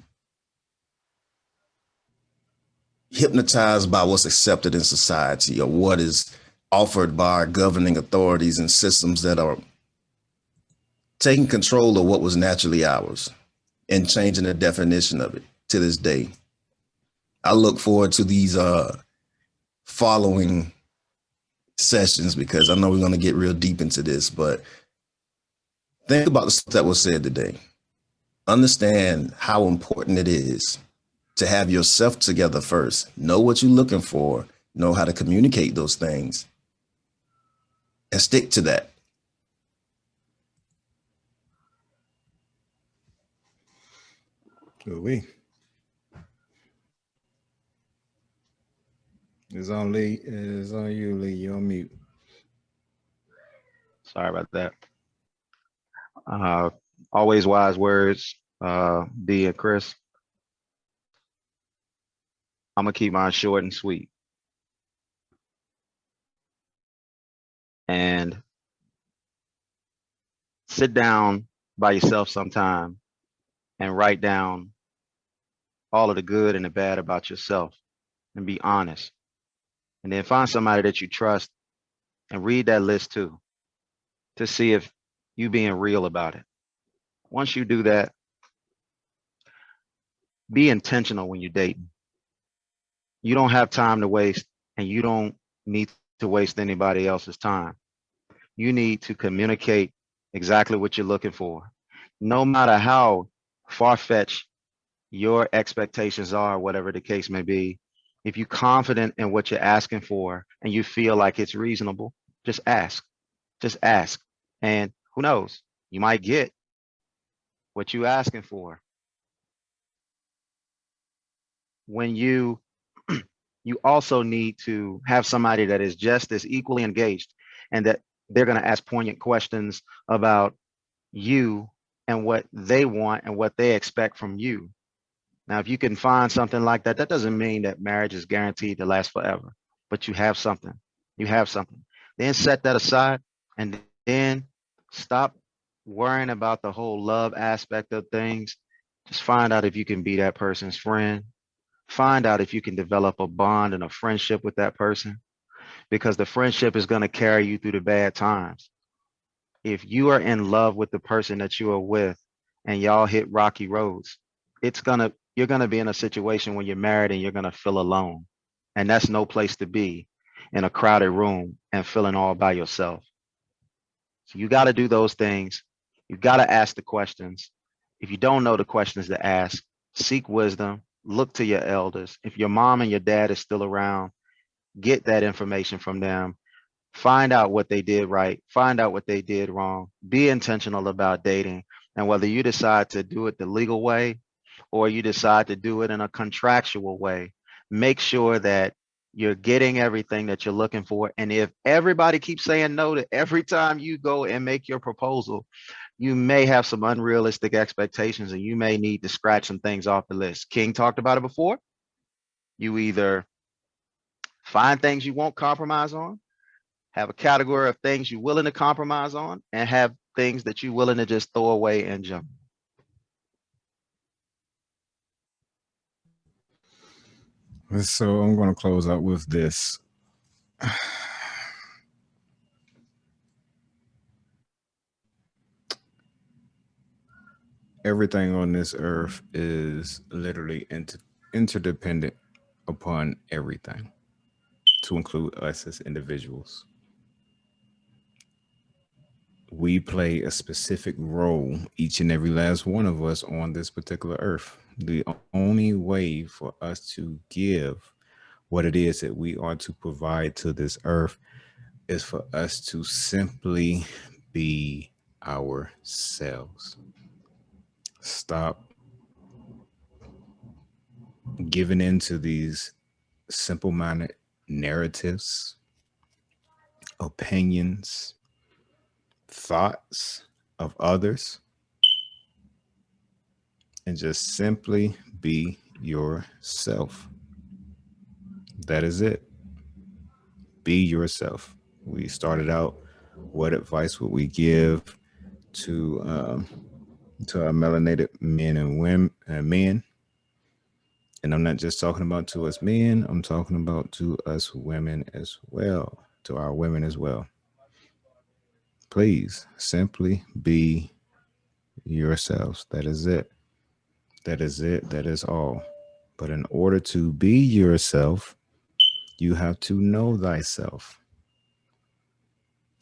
hypnotized by what's accepted in society, or what is offered by our governing authorities and systems that are taking control of what was naturally ours and changing the definition of it to this day. I look forward to these following sessions, because I know we're going to get real deep into this, but think about the stuff that was said today. Understand how important it is to have yourself together first. Know what you're looking for. Know how to communicate those things. and stick to that. Ooh-wee. It's on Lee. It's on you, Lee. You're on mute. Sorry about that. Always wise words, D and Chris. I'm gonna keep mine short and sweet. And sit down by yourself sometime and write down all of the good and the bad about yourself and be honest. And then find somebody that you trust and read that list too, to see if you being real about it. Once you do that, be intentional when you're dating. You don't have time to waste, and you don't need to waste anybody else's time. You need to communicate exactly what you're looking for. No matter how far-fetched your expectations are, whatever the case may be, if you're confident in what you're asking for and you feel like it's reasonable, just ask. Just ask. And who knows, you might get what you're asking for. When you also need to have somebody that is just as equally engaged, and that they're going to ask poignant questions about you and what they want and what they expect from you. Now, if you can find something like that, that doesn't mean that marriage is guaranteed to last forever, but you have something. You have something. Then set that aside, and then stop worrying about the whole love aspect of things. Just find out if you can be that person's friend. Find out if you can develop a bond and a friendship with that person, because the friendship is going to carry you through the bad times. If you are in love with the person that you are with and y'all hit rocky roads, you're gonna be in a situation when you're married and you're gonna feel alone. And that's no place to be, in a crowded room and feeling all by yourself. So you got to do those things. You got to ask the questions. If you don't know the questions to ask, seek wisdom, look to your elders. If your mom and your dad is still around, get that information from them. Find out what they did right, find out what they did wrong. Be intentional about dating. And whether you decide to do it the legal way or you decide to do it in a contractual way, make sure that you're getting everything that you're looking for. And if everybody keeps saying no to every time you go and make your proposal, you may have some unrealistic expectations and you may need to scratch some things off the list. King talked about it before. You either find things you won't compromise on, have a category of things you're willing to compromise on, and have things that you're willing to just throw away and jump. So I'm going to close out with this. Everything on this earth is literally interdependent upon everything, to include us as individuals. We play a specific role, each and every last one of us on this particular earth. The only way for us to give what it is that we are to provide to this earth is for us to simply be ourselves. Stop giving into these simple-minded narratives, opinions, thoughts of others, and just simply be yourself. That is it. Be yourself. We started out, what advice would we give to our melanated men and women, men? And I'm not just talking about to us men, I'm talking about to us women as well, to our women as well. Please simply be yourselves. That is it. That is it. That is all. But in order to be yourself, you have to know thyself.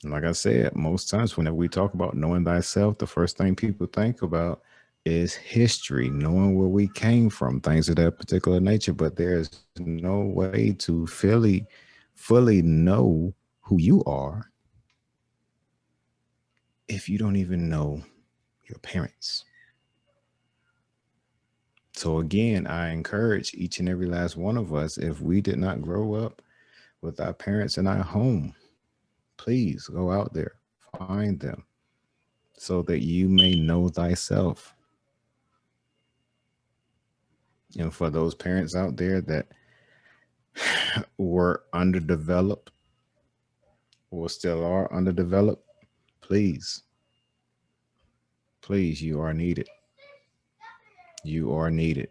And like I said, most times whenever we talk about knowing thyself, the first thing people think about is history, knowing where we came from, things of that particular nature. But there's no way to fully know who you are if you don't even know your parents? So again, I encourage each and every last one of us, if we did not grow up with our parents in our home, please go out there, find them, so that you may know thyself. And for those parents out there that were underdeveloped or still are underdeveloped, please, please, you are needed. You are needed.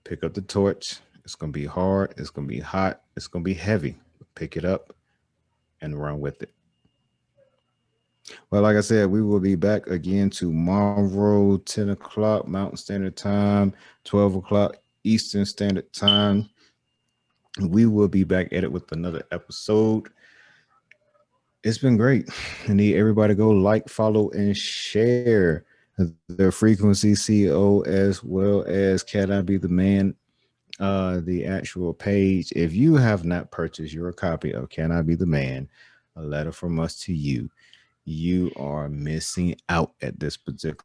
Pick up the torch. It's going to be hard. It's going to be hot. It's going to be heavy. Pick it up and run with it. Well, like I said, we will be back again tomorrow, 10 o'clock Mountain Standard Time, 12 o'clock Eastern Standard Time. We will be back at it with another episode. It's been great. I need everybody to go like, follow, and share the Frequency CEO, as well as Can I Be the Man, the actual page. If you have not purchased your copy of Can I Be the Man, a letter from us to you, you are missing out at this particular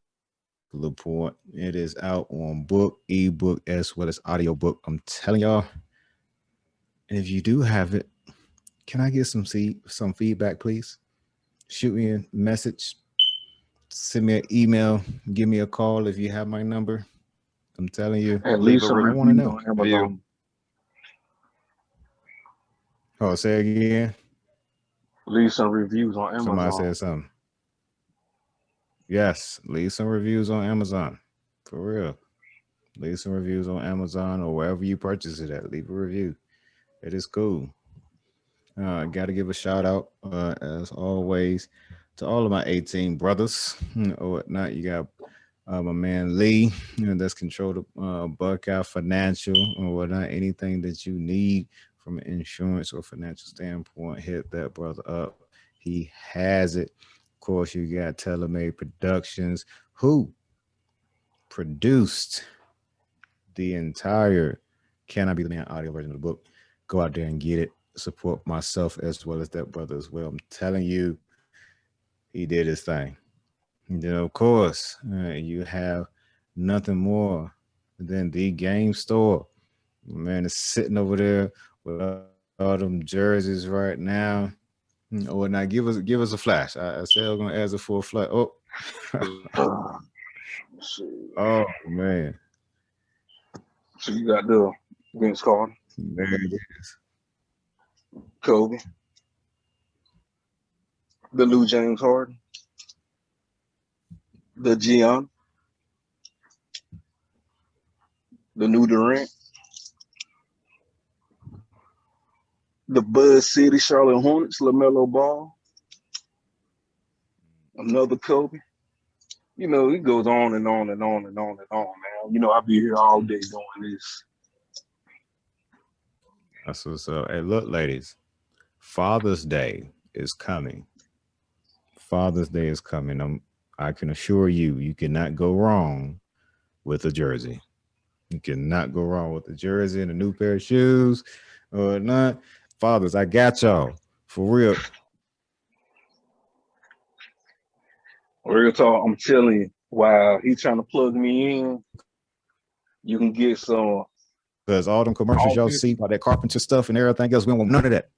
point. It is out on book, ebook, as well as audiobook. I'm telling y'all. And if you do have it, can I get some feedback, please? Shoot me a message, send me an email, give me a call if you have my number. I'm telling you, And leave some I want to know. on Amazon. Oh, say again. Leave some reviews on Amazon. Somebody said something. Yes, leave some reviews on Amazon. For real. Leave some reviews on Amazon or wherever you purchase it at. Leave a review. It is cool. I got to give a shout out, as always, to all of my 18 brothers or whatnot. You got my man Lee, that's controlled Buckout Financial or whatnot. Anything that you need from an insurance or financial standpoint, hit that brother up. He has it. Of course, you got Telemade Productions, who produced the entire Can I Be the Man audio version of the book. Go out there and get it. Support myself as well as that brother as well. I'm telling you, he did his thing. Of course, you have nothing more than the game store. Man is sitting over there with all them jerseys right now. Oh, now give us a flash. I said I was gonna ask it for a flash. Oh, oh man. So you got the Vince Carter. There it is. Kobe. The Lou James Harden. The Gian. The new Durant. The Buzz City Charlotte Hornets, LaMelo Ball. Another Kobe. You know, it goes on and on and on and on and on, man. You know, I'll be here all day doing this. That's what's up. Hey, look, ladies, Father's Day is coming. Father's Day is coming. I can assure you, you cannot go wrong with a jersey. You cannot go wrong with the jersey and a new pair of shoes or not. Fathers, I got y'all. For real. Real talk, I'm telling you, while he's trying to plug me in, you can get some. Because all them commercials y'all see about that carpenter stuff and everything else, we don't want none of that.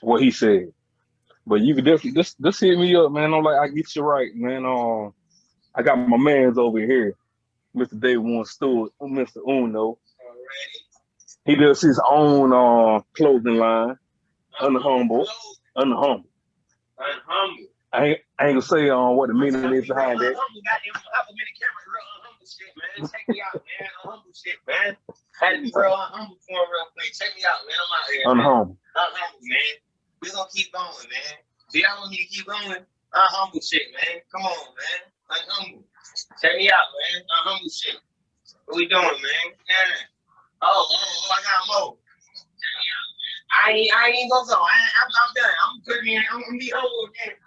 What he said. But you can definitely just hit me up, man. I'm like, I get you right, man. I got my man's over here, Mr. Day One Stewart, Mr. Uno. He does his own clothing line, Unhumble. I ain't gonna say what the meaning is behind that. Check me out, man. Unhumble shit, man. Had to be real unhumble for real quick. Check me out, man. I'm out here. Unhumble. Unhumble, man. We gonna keep going, man. Do y'all want me to keep going? Unhumble shit, man. Come on, man. Unhumble. Check me out, man. Unhumble shit. What we doing, man? Yeah. Oh, I got more. Check me out, man. I ain't gonna go. I'm done. I'm putting in. I'm gonna be over again.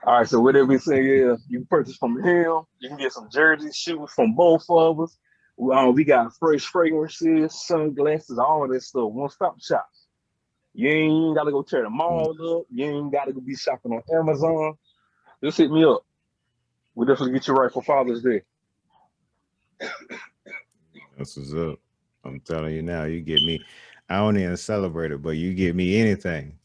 All right, so whatever we say is, you can purchase from him. You can get some jerseys, shoes from both of us. We got fresh fragrances, sunglasses, all that stuff. One-stop shop. You ain't gotta go tear the mall up. You ain't gotta go be shopping on Amazon. Just hit me up. We'll definitely get you right for Father's Day. That's what's up. I'm telling you now, you get me. I don't even celebrate it, but you get me anything.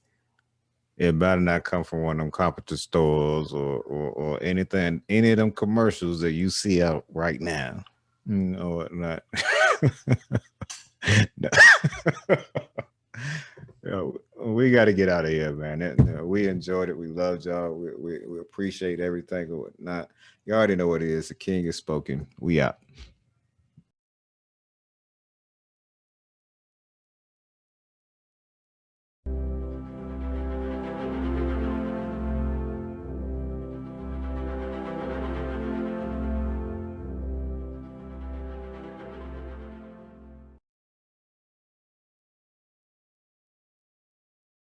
It better not come from one of them competitor stores or anything, any of them commercials that you see out right now. Or not. We got to get out of here, man. We enjoyed it. We loved y'all. We appreciate everything or whatnot. You already know what it is. The King has spoken. We out.